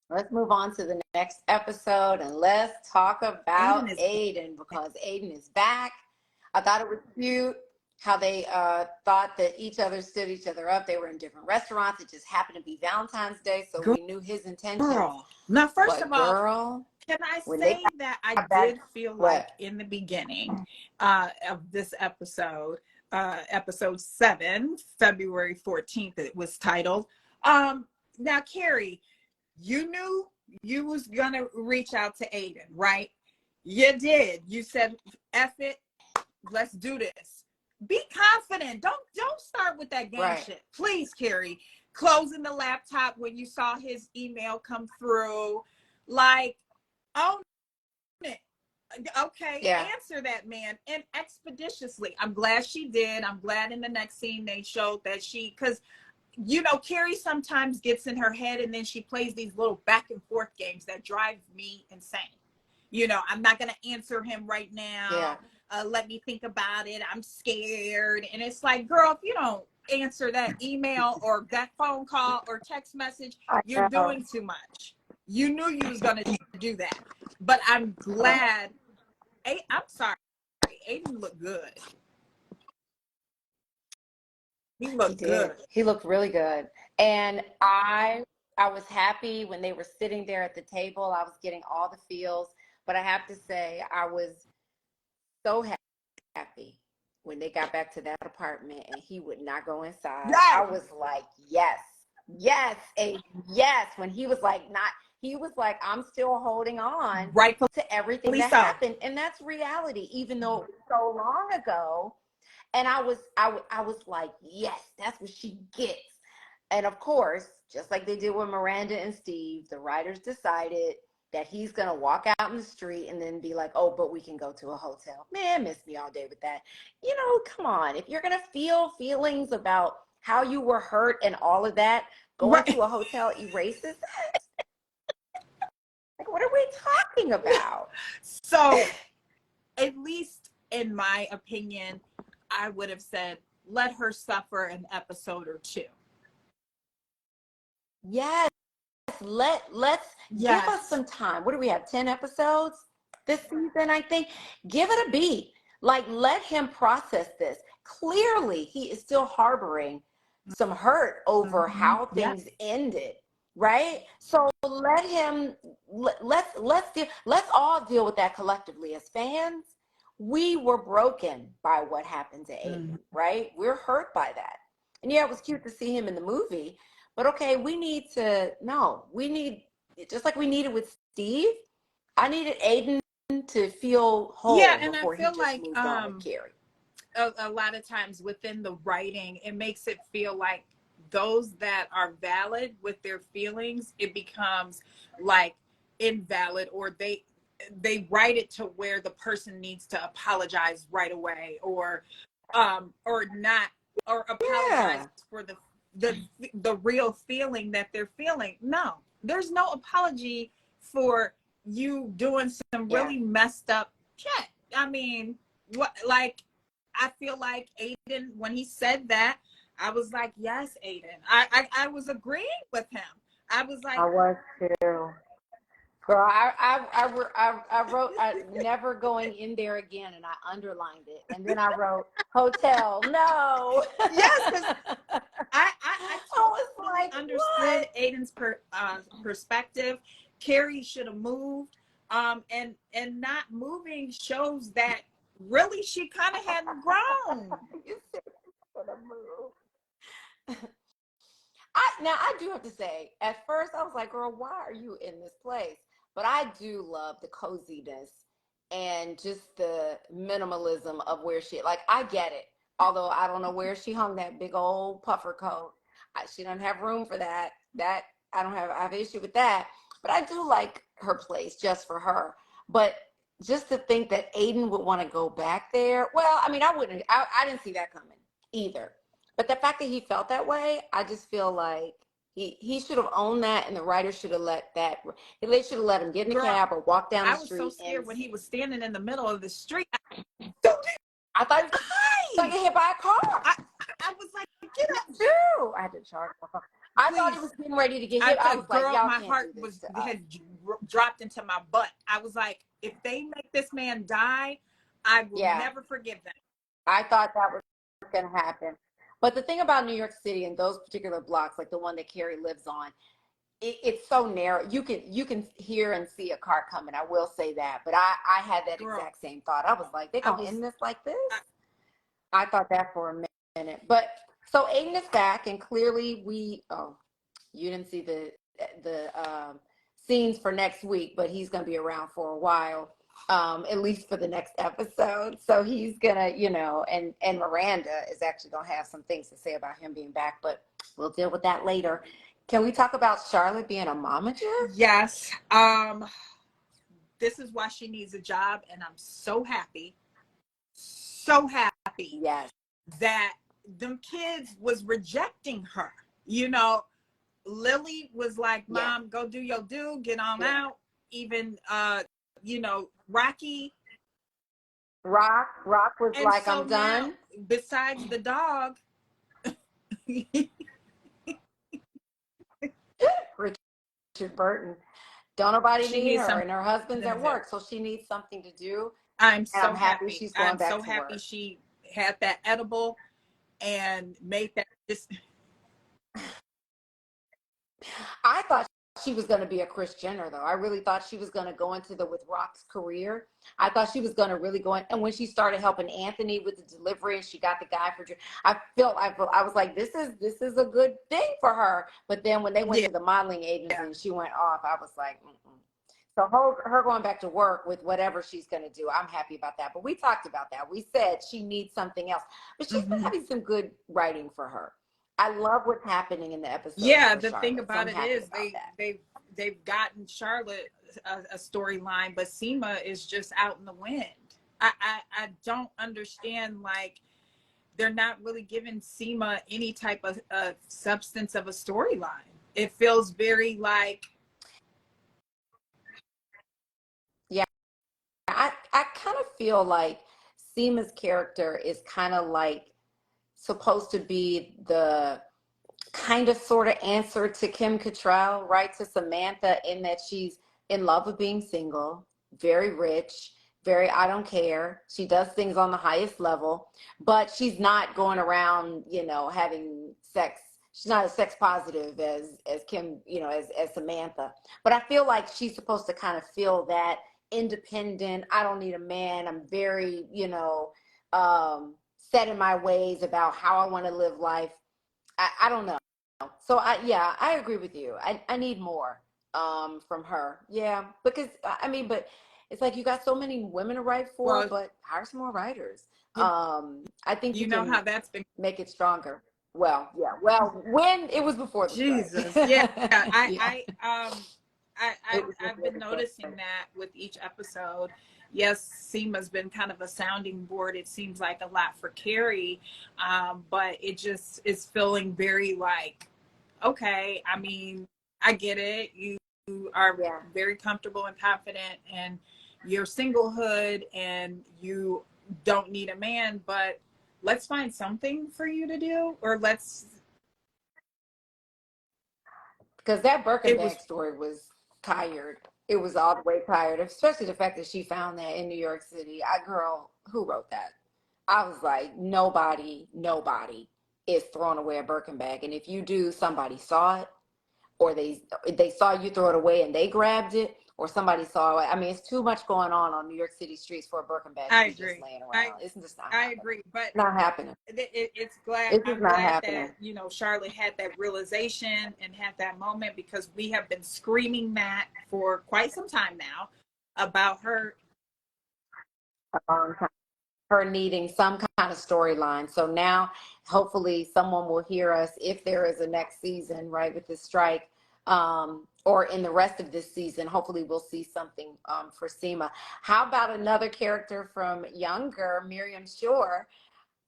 Let's move on to the next episode and let's talk about Aiden, because Aiden is back. I thought it was cute how they thought that each other stood each other up. They were in different restaurants. It just happened to be Valentine's Day, so we knew his intentions. Girl. Now, first of all, can I say that I did feel like in the beginning of this episode, episode 7, February 14th, it was titled. Now, Carrie, you knew you was gonna reach out to Aiden, right? You did. You said, F it, let's do this. Be confident. Don't start with that game shit. Please, Carrie. Closing the laptop when you saw his email come through. Like, own it. Okay, answer that man, and expeditiously. I'm glad she did. I'm glad in the next scene they showed that because Carrie sometimes gets in her head and then she plays these little back and forth games that drive me insane. I'm not going to answer him right now. Let me think about it. I'm scared. And it's like, girl, if you don't answer that email or that phone call or text message, you're doing too much. You knew you was going to do that. But I'm glad. I'm sorry. Aiden looked good. He looked good. He looked really good. And I was happy when they were sitting there at the table. I was getting all the feels. But I have to say, I was so happy when they got back to that apartment and he would not go inside. Yes. I was like, yes, Aiden, yes. When he was like, I'm still holding on to everything that happened. And that's reality, even though it was so long ago. And I was like, yes, that's what she gets. And of course, just like they did with Miranda and Steve, the writers decided that he's going to walk out in the street and then be like, oh, but we can go to a hotel. Man, miss me all day with that. Come on. If you're going to feel feelings about how you were hurt and all of that, going to a hotel erases that. Like, what are we talking about? So, at least in my opinion, I would have said, let her suffer an episode or two. Yes. Let's give us some time. What do we have? 10 episodes this season, I think. Give it a beat. Like, let him process this. Clearly, he is still harboring some hurt over how things ended, right? So let him. Let's all deal with that collectively as fans. We were broken by what happened to Aiden, right? We're hurt by that. And yeah, it was cute to see him in the movie. But okay, we need, just like we needed with Steve, I needed Aiden to feel whole before he just moved on with Carrie. A lot of times within the writing, it makes it feel like those that are valid with their feelings, it becomes like invalid, or they write it to where the person needs to apologize right away, or apologize for the real feeling that they're feeling. No, there's no apology for you doing some really messed up shit. I mean, I feel like Aiden, when he said that, I was like, yes, Aiden. I was agreeing with him. I was like, I was too. Girl, I wrote never going in there again, and I underlined it, and then I wrote hotel. No. Yes, I totally understood what? Aiden's perspective. Carrie should have moved, and not moving shows that really she kind of hadn't grown. You said you should have moved. Now I do have to say, at first I was like, girl, why are you in this place? But I do love the coziness and just the minimalism of where I get it. Although I don't know where she hung that big old puffer coat. She doesn't have room for that. I have an issue with that. But I do like her place just for her. But just to think that Aiden would want to go back there. Well, I mean, I didn't see that coming either. But the fact that he felt that way, I just feel like he should have owned that, and the writer should have let him get in the cab or walk down the street. I was so scared when he was standing in the middle of the street. I thought he was going to get hit by a car. I was like, get up. Too. I had to charge my phone. I thought he was getting ready to get hit. I was like, y'all my heart had dropped into my butt. I was like, if they make this man die, I will never forgive them. I thought that was going to happen. But the thing about New York City and those particular blocks, like the one that Carrie lives on, it's so narrow. You can hear and see a car coming. I will say that. But I had that exact same thought. I was like, they're going to end this like this? I thought that for a minute. But so Aiden is back, and clearly you didn't see the scenes for next week, but he's going to be around for a while, at least for the next episode. So he's gonna, and Miranda is actually going to have some things to say about him being back, but we'll deal with that later. Can we talk about Charlotte being a momager? Yes. This is why she needs a job, and I'm so happy Yes. that them kids was rejecting her. Lily was like, Mom, go do your do, get on out. Even Rock was and like, so I'm done. Now, besides the dog, Richard Burton, don't nobody need her, and her husband's at work, so she needs something to do. I'm happy she's going back to work. I'm so happy she had that edible and made that. I thought she was going to be a Kris Jenner, though. I really thought she was going to go into with Rock's career. I thought she was going to really go in. And when she started helping Anthony with the delivery, and she got the guy for, I was like, this is a good thing for her. But then when they went to the modeling agency and she went off, I was like, mm-mm. So her going back to work with whatever she's going to do, I'm happy about that. But we talked about that. We said she needs something else. But she's been having some good writing for her. I love what's happening in the episode. Yeah, the thing about it is they've gotten Charlotte a storyline, but Seema is just out in the wind. I don't understand, like, they're not really giving Seema any type of substance of a storyline. It feels very like, I kind of feel like Seema's character is kind of like supposed to be the kind of sort of answer to Kim Cattrall, right? To Samantha, in that she's in love with being single, very rich, very I don't care. She does things on the highest level, but she's not going around, having sex. She's not as sex positive as Kim, as Samantha. But I feel like she's supposed to kind of feel that independent. I don't need a man. I'm very, set in my ways about how I want to live life. I don't know. So I agree with you. I need more from her. Yeah, because but it's like you got so many women to write for, but hire some more writers. I think you know how that's been make it stronger. Well, yeah. Well, when it was before the Jesus, I've been noticing that with each episode. Yes, Seema's been kind of a sounding board. It seems like a lot for Carrie, but it just is feeling very like, okay, I mean, I get it. You are very comfortable and confident in your singlehood, and you don't need a man, but let's find something for you to do, or because that Birkenback story was tired. It was all the way tired, especially the fact that she found that in New York City. Girl, who wrote that? I was like, nobody is throwing away a Birkenback. And if you do, somebody saw it, or they saw you throw it away and they grabbed it, or somebody saw it. I mean, it's too much going on New York City streets for a Birkenback to be just laying around. It's just not happening. I agree, but not happening. It's I'm glad that Charlotte had that realization and had that moment, because we have been screaming that for quite some time now about her. Her needing some kind of storyline. So now, hopefully, someone will hear us if there is a next season, right, with the strike, or in the rest of this season. Hopefully, we'll see something for Seema. How about another character from Younger, Miriam Shore,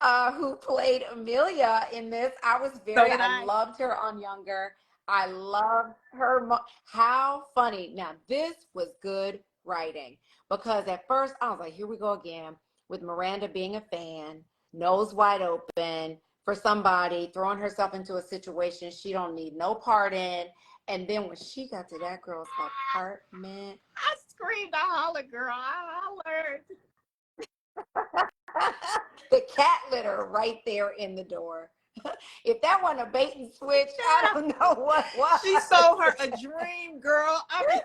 who played Amelia in this? I loved her on Younger. I loved her. How funny. Now, this was good writing, because at first I was like, here we go again, with Miranda being a fan, nose wide open for somebody, throwing herself into a situation she don't need no part in. And then when she got to that girl's apartment, I screamed, I hollered, girl, I hollered. The cat litter right there in the door. If that wasn't a bait and switch, I don't know what was. She sold her a dream, girl. I mean,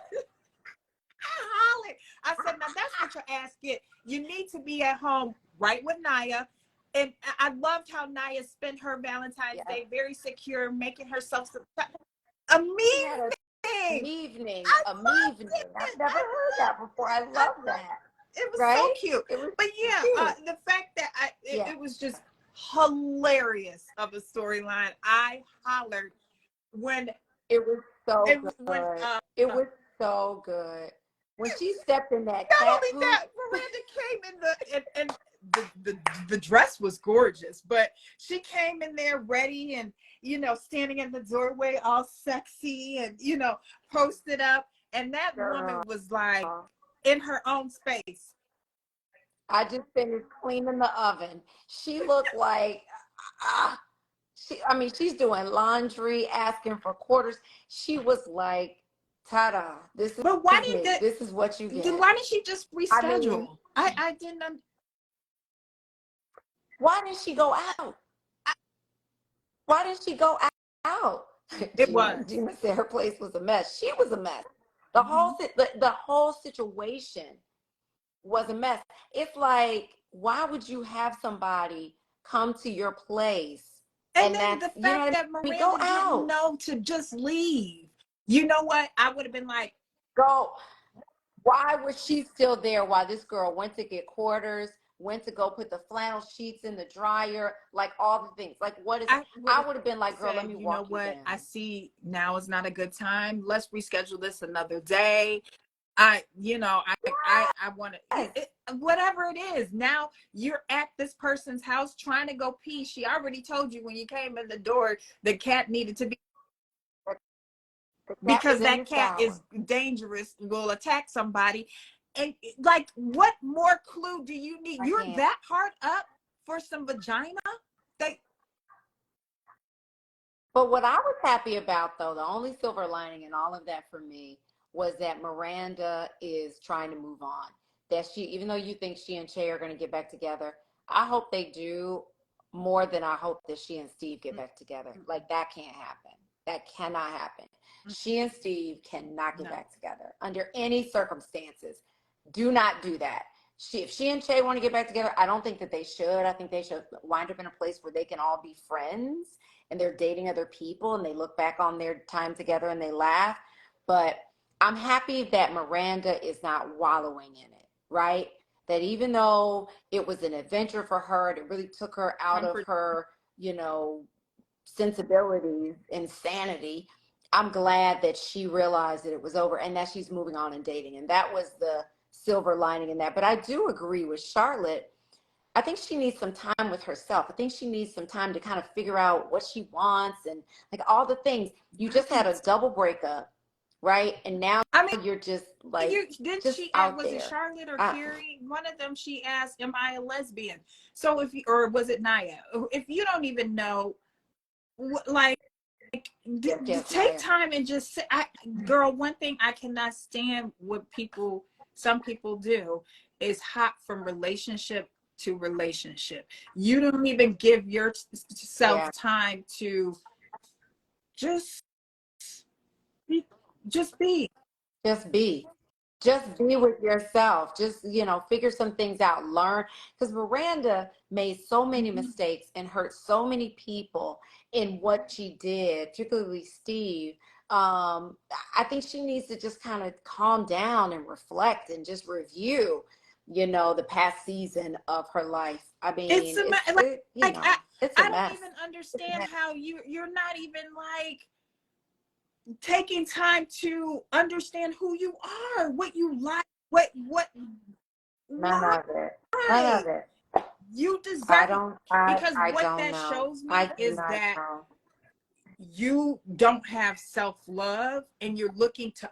I hollered. I said, now that's what your ass get. You need to be at home right with Naya. And I loved how Naya spent her Valentine's Day very secure, making herself immediately. Mevening, I a loved Mevening. I've it. never heard that before. I I love loved that. it. It was so Right? cute. It was But yeah, cute. the fact that Yeah. it was just hilarious of a storyline. I hollered when It was so it was when good. It was so good. When she stepped in that not cat only poop. that, Miranda came in and the dress was gorgeous, but she came in there ready and standing in the doorway all sexy and posted up, and that woman Girl, was like in her own space. I just finished cleaning the oven. She looked like she's doing laundry, asking for quarters. She was like, ta-da, this But why is me. This is what you get. why didn't she just I mean, reschedule? I didn't. why didn't she go out? Why didn't she go out? It Gina, was. Gina said her place was a mess. She was a mess. The Mhm. whole situation was a mess. It's like, why would you have somebody come to your place And and then that's, the you know fact what that I mean? Go Miranda didn't out. know to just leave. You know what? I would have been like, Go. Why was she still there while this girl went to get quarters, went to go put the flannel sheets in the dryer, like all the things? Like, what is it? I would I have would have been like, girl, let said, me you know walk you what? I down. see now is not a good time. Let's reschedule this another day. I want Yes. to, whatever it is. Now you're at this person's house trying to go pee. She already told you when you came in the door the cat needed to be, The cat was because in the that cat shower. is dangerous, will attack somebody. And like, what more clue do you need? I You're can't. that hard up for some vagina? They, But what I was happy about, though, the only silver lining in all of that for me was that Miranda is trying to move on. That she, even though you think she and Che are going to get back together, I hope they do more than I hope that she and Steve get back together. Like, that can't happen. That cannot happen. She and Steve cannot get no. back together under any circumstances. Do not do that. If she and Che want to get back together, I don't think that they should. I think they should wind up in a place where they can all be friends and they're dating other people and they look back on their time together and they laugh. But I'm happy that Miranda is not wallowing in it, right? That even though it was an adventure for her, it really took her out of Comfort. her, sensibilities and sanity. I'm glad that she realized that it was over and that she's moving on and dating. And that was the silver lining in that. But I do agree with Charlotte. I think she needs some time with herself. I think she needs some time to kind of figure out what she wants and like all the things. You just had a Right. double breakup, right? And now I mean, you're just like you didn't just she out was it there. Charlotte or I, Carrie? One of them, she asked, "Am I a lesbian?" So if you, or was it Naya? If you don't even know, like, yes, take Naya. time and just say, girl, one thing I cannot stand what some people do is hop from relationship to relationship. You don't even give Yeah, yourself time to just be, just be. just be. Just be with yourself. Just, figure some things out. Learn. Because Miranda made so many Mhm. mistakes and hurt so many people in what she did, particularly Steve. I think she needs to just kind of calm down and reflect and just review, the past season of her life. I It's mean, a like it's a I don't mess. even understand how you're not even like taking time to understand who you are, what you like, None why of it. None of it. you deserve, because I what don't that know. shows I me do is not that know. you don't have self-love and you're looking to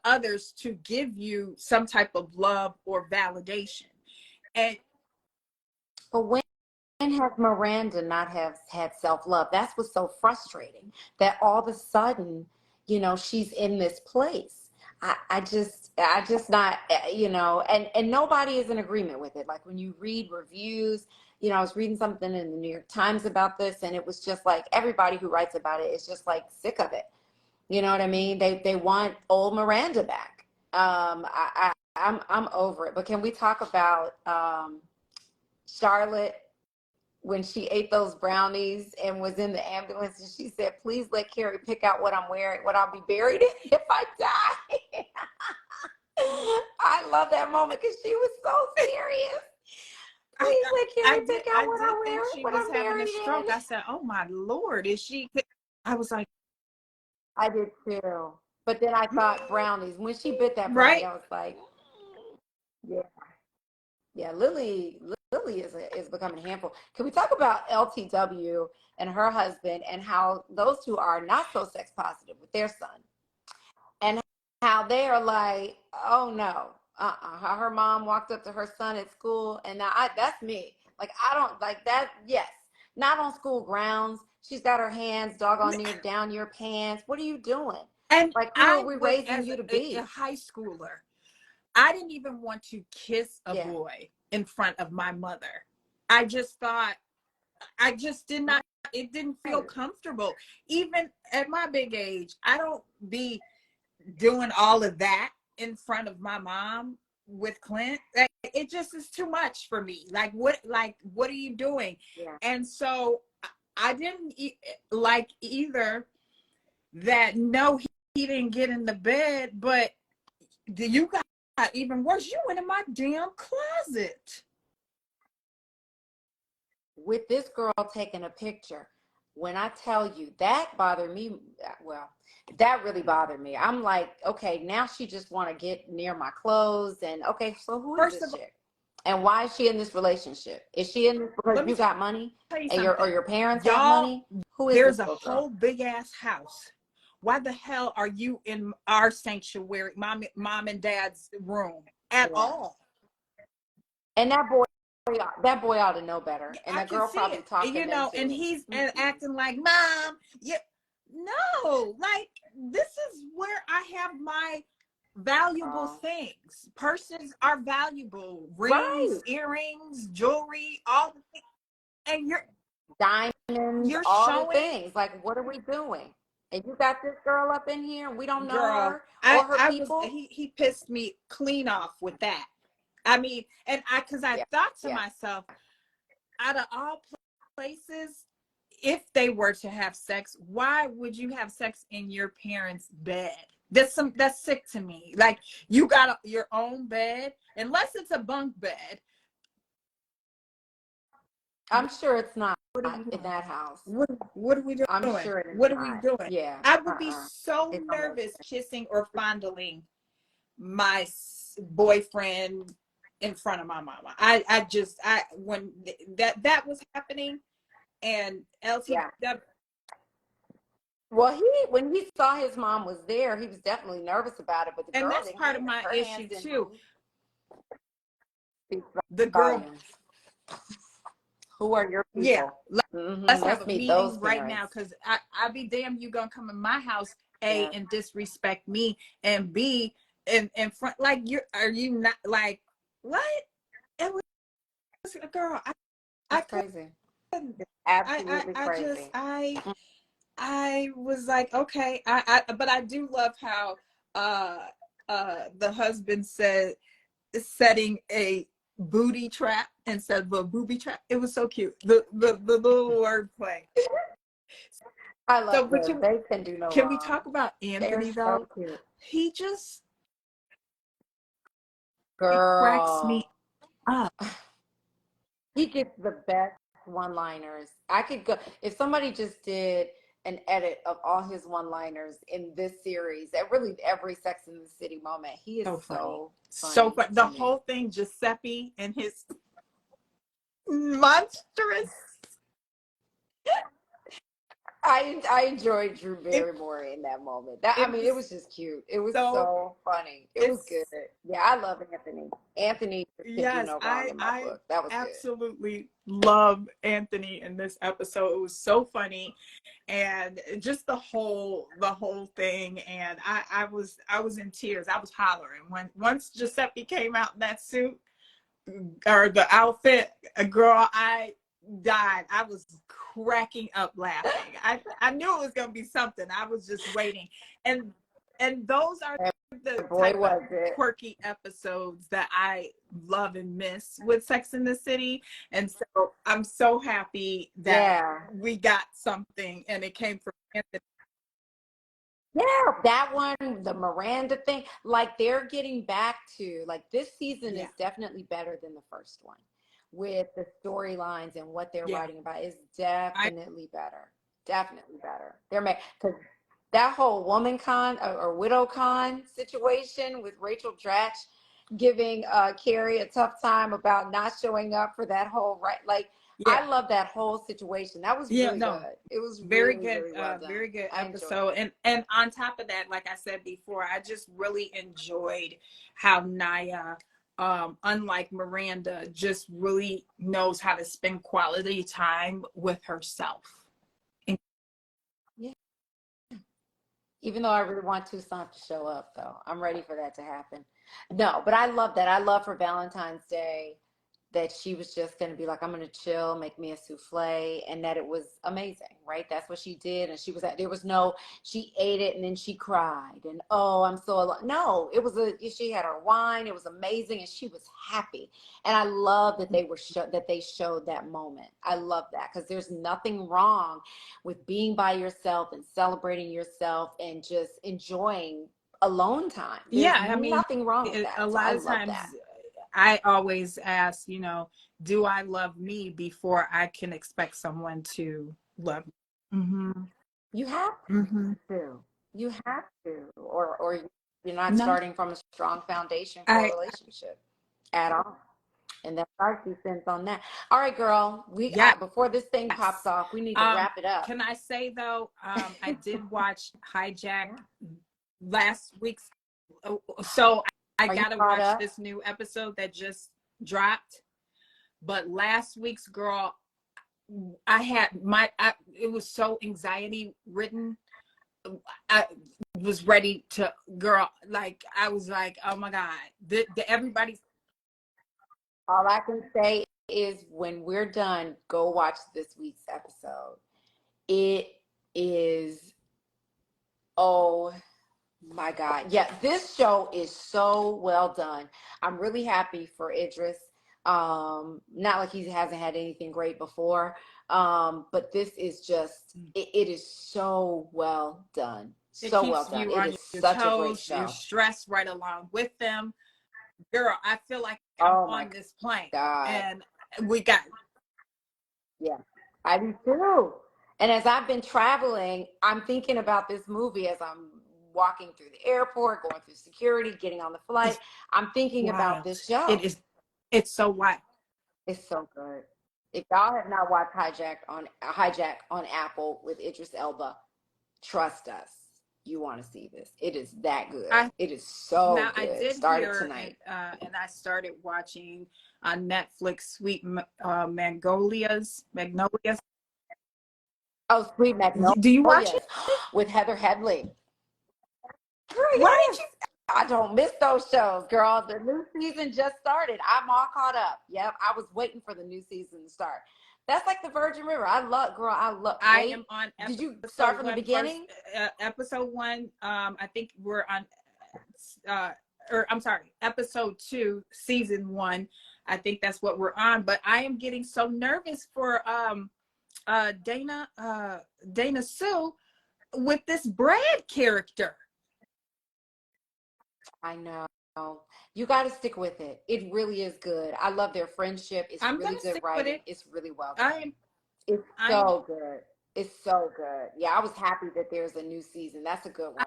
others to give you some type of love or validation. And But when has Miranda not have had self-love? That's what's so frustrating. That all of a sudden, she's in this place. I just not, and nobody is in agreement with it. Like when you read reviews, I was reading something in the New York Times about this, and it was just like everybody who writes about it is just like sick of it. You know what I mean? They want old Miranda back. I'm over it. But can we talk about Charlotte when she ate those brownies and was in the ambulance, and she said, "Please let Carrie pick out what I'm wearing, what I'll be buried in if I die." I love that moment because she was so serious. Please let Carrie pick out what I think wear, she what was I'm having a buried stroke. in. I said, "Oh my Lord, is she?" I was like, I did too. But then I thought brownies. When she bit that brownie, right? I was like, yeah, yeah. Lily is becoming a handful. Can we talk about LTW and her husband and how those two are not so sex positive with their son, and how they are like, oh no, how her mom walked up to her son at school, and now that's me. Like I don't like that. Yes, not on school grounds. She's got her hands doggone near down your pants. What are you doing? And Like, who are I we was, raising as you to a be? high schooler, I didn't even want to kiss a Yeah. boy in front of my mother. I just thought, I just did not, it didn't feel Right. comfortable. Even at my big age, I don't be doing all of that in front of my mom with Clint. Like, it just is too much for me. What are you doing? Yeah. And so I didn't like either that. No, he didn't get in the bed, but you got even worse. You went in my damn closet. With this girl taking a picture. When I tell you that bothered me, well, that really bothered me. I'm like, okay, now she just want to get near my clothes, and okay, so who is First this of all, chick, and why is she in this relationship? Is she in this because let me you got money, tell you and something. your parents have Y'all, money? Who is this there's a little girl? whole big ass house. Why the hell are you in our sanctuary, mom and dad's room at Yeah, all? and that boy ought to know better, and I that can girl see probably it, talked them and into. he's acting like, Mom, yeah, no, like, this is where I have my valuable things. Purses are valuable, Right. rings, earrings, jewelry, all the things. And Diamonds, you're all the showing, things. Like, what are we doing? And you got this girl up in here, and we don't know girl. her or her I was people. he pissed me clean off with that. I mean, and because I Yeah, thought to yeah. myself, out of all places, if they were to have sex, why would you have sex in your parents' bed? That's sick to me. Like, you got your own bed, unless it's a bunk bed. I'm sure it's not What are we in doing? that house. What are we I'm doing? sure it is What are we not. doing? Yeah. I would be so It don't make nervous sense. kissing or fondling my boyfriend in front of my mama. When that was happening, and Yeah. LTW. Well, when he saw his mom was there, he was definitely nervous about it, but the And girl that's didn't part of care. my Her hands issue didn't too. move. Speaks The girl, volumes. Who are your yeah. people? Let's have Let's a meet those meeting right parents. now, because I be damned you gonna come in my house, A, Yeah. and disrespect me, and B, in front, like, are you not like, what? It was a girl. I It's crazy. couldn't. Absolutely I just crazy. I was like, okay, but I do love how uh the husband said, setting a booty trap instead of a booby trap. It was so cute. The little wordplay. I love So, but them. They can do no can we wrong. talk about They're Anthony so though? cute. He just, he cracks me Girl. up. He gets the best one-liners. I could go if somebody just did an edit of all his one-liners in this series. At really every Sex in the City moment. He is So funny. so So funny fun. The to me. whole thing, Giuseppe and his monstrous. I enjoyed Drew It Barrymore in that moment. it It was was just cute. It was so so funny. It was it's good. Yeah, I love Anthony. Anthony can do yes, no wrong in my I book. That was good. absolutely love Anthony in this episode. It was so funny, and just the whole thing. And I was in tears. I was hollering when once Giuseppe came out in that suit or the outfit. A girl, I died. I was cracking up laughing. I knew it was gonna be something. I was just waiting, and those are the Boy, type of was it. quirky episodes that I love and miss with Sex in the City. And so I'm so happy that we got something and it came from Anthony. Yeah, that one, the Miranda thing, like they're getting back to, like this season is definitely better than the first one with the storylines and what they're writing about is definitely better. Definitely better. They're made, because that whole woman con or widow con situation with Rachel Dratch giving Carrie a tough time about not showing up for that whole like I love that whole situation. That was really good. It was very really, good, really well done. very good episode. And on top of that, like I said before, I just really enjoyed how Naya, unlike Miranda, just really knows how to spend quality time with herself. Yeah. Even though I really want Tucson to show up, though, I'm ready for that to happen. No, but I love that. I love for Valentine's Day that she was just going to be like, I'm going to chill, make me a souffle, and that it was amazing, right? That's what she did. And she was there was no, she ate it and then she cried and, oh, I'm so alone. No, it was she had her wine. It was amazing. And she was happy. And I love that they showed that moment. I love that because there's nothing wrong with being by yourself and celebrating yourself and just enjoying alone time. There's I mean, nothing wrong with that. A lot of times I always ask, do I love me before I can expect someone to love me? Mm-hmm. You have to. You have to. Or you're not starting from a strong foundation for a relationship at all. And that's our 2 cents on that. All right, girl. Before this thing pops off, we need to wrap it up. Can I say though, I did watch Hijack last week's, so I gotta watch this new episode that just dropped. But last week's, girl, I had it was so anxiety ridden. I was ready to, girl, like I was like, oh my God, everybody. All I can say is when we're done, go watch this week's episode. It is, oh my God. Yeah, this show is so well done. I'm really happy for Idris. Not like he hasn't had anything great before. But this is just, it is so well done. So well done. It is such a great show. You're stressed right along with them. Girl, I feel like I'm on this plane. And we got. Yeah, I do too. And as I've been traveling, I'm thinking about this movie as I'm walking through the airport, going through security, getting on the flight. I'm thinking about this show. It's so wild. It's so good. If y'all have not watched Hijack on Apple with Idris Elba, trust us. You want to see this. It is that good. It is so good. I did started tonight. And I started watching on Netflix Sweet Magnolias. Oh, Sweet Magnolias. Do you watch it? With Heather Headley. Why did you? I don't miss those shows, girl. The new season just started. I'm all caught up. Yep, I was waiting for the new season to start. That's like the Virgin River. I am on. Did you start from the beginning? Episode 1. I think we're on. I'm sorry, episode 2, season 1. I think that's what we're on. But I am getting so nervous for Dana Sue with this Brad character. I know. You got to stick with it. It really is good. I love their friendship. It's really good writing. It's really well done. It's so good. It's so good. Yeah, I was happy that there's a new season. That's a good one.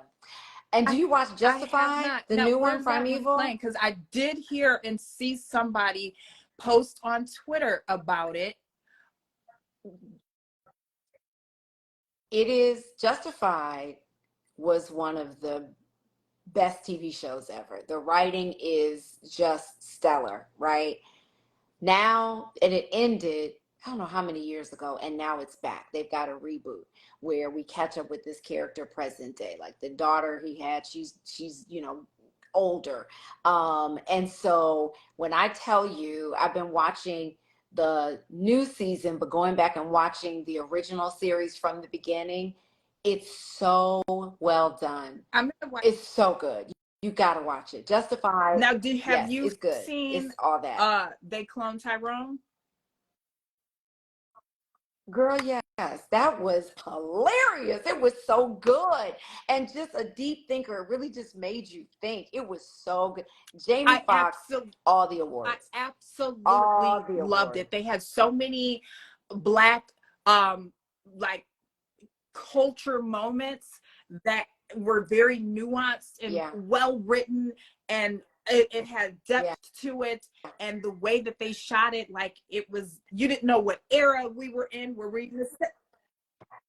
And do you watch Justified, the new one, Primeval? Because I did hear and see somebody post on Twitter about it. It is Justified was one of the best TV shows ever. The writing is just stellar, right? Now, and it ended, I don't know how many years ago, and now it's back. They've got a reboot where we catch up with this character present day. Like the daughter he had, she's older. And so when I tell you, I've been watching the new season, but going back and watching the original series from the beginning, it's so well done. It's so good. You gotta watch it. Justified. Now, have Yes, you it's good. seen It's all that. They Clone Tyrone? Girl, yes, that was hilarious. It was so good. And just a deep thinker. It really just made you think. It was so good. Jamie I Foxx, all the I awards. absolutely All the loved awards. it. They had so many black like culture moments that were very nuanced and Yeah. well written, and it had Yeah. depth to it, and the way that they shot it, like it was, you didn't know what era we were in. Were we in the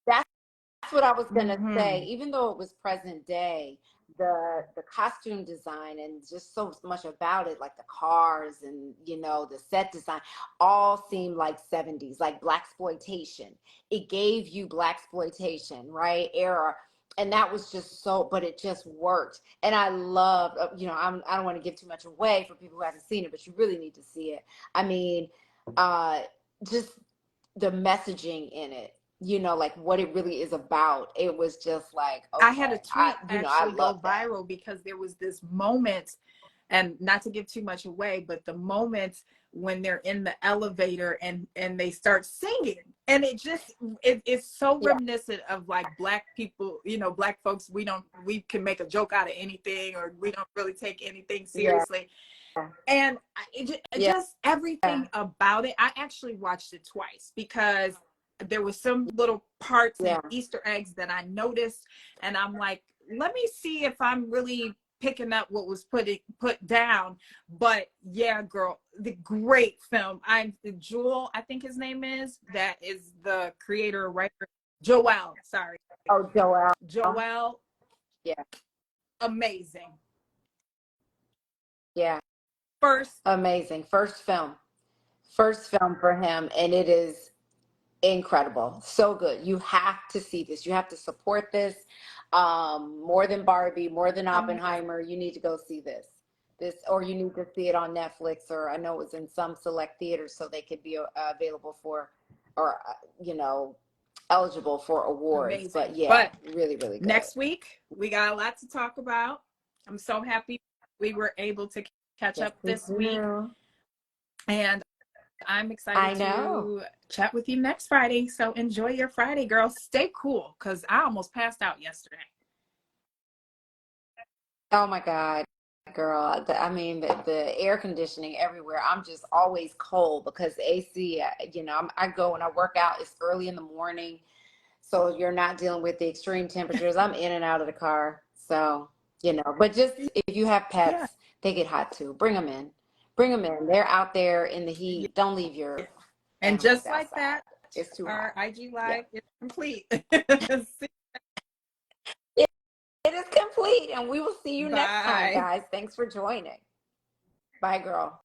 That's what I was gonna say. mm-hmm. Even though it was present day, the costume design and just so much about it, like the cars and the set design, all seemed like 70s, like blaxploitation. It gave you blaxploitation, right? Era. And that was just so, but it just worked. And I loved, I don't want to give too much away for people who haven't seen it, but you really need to see it. I mean, uh, just the messaging in it, like what it really is about. It was just like, I had a okay, tweet I actually go love that. viral because there was this moment, and not to give too much away, but the moment when they're in the elevator and they start singing, and it's so Yeah, reminiscent of like black people, black folks. We can make a joke out of anything, or we don't really take anything yeah, seriously. And yeah, just everything about it. I actually watched it twice because there was some little parts and yeah. Easter eggs that I noticed, and I'm like, let me see if I'm really picking up what was put down. But yeah, girl, the great film. Jewel, I think his name that is the creator, writer. Joel, sorry. Oh, Joel. Joel, Yeah, amazing. yeah. First, Amazing. First film for him, and it is incredible. So good. You have to see this. You have to support this. More than Barbie, more than amazing. Oppenheimer. You need to go see this, or you need to see it on Netflix, or I know it was in some select theaters, so they could be available for, or eligible for awards. Amazing. But yeah, But really, really good. next week, we got a lot to talk about. I'm so happy we were able to catch Yes, up we this week. do. And I'm I excited know. to chat with you next Friday. So enjoy your Friday, girl. Stay cool, because I almost passed out yesterday. Oh my God, girl. I mean, the air conditioning everywhere. I'm just always cold because AC, I go and I work out. It's early in the morning. So you're not dealing with the extreme temperatures. I'm in and out of the car. So, but just if you have Yeah. pets, they get hot too. Bring them in. Bring them in. They're out there in the Yeah. heat. Don't leave your And animals just like outside. that, It's too our hot. IG Yeah. Live is complete. It, it is complete. And we will see you next time, Bye. guys. Thanks for joining. Bye, girl.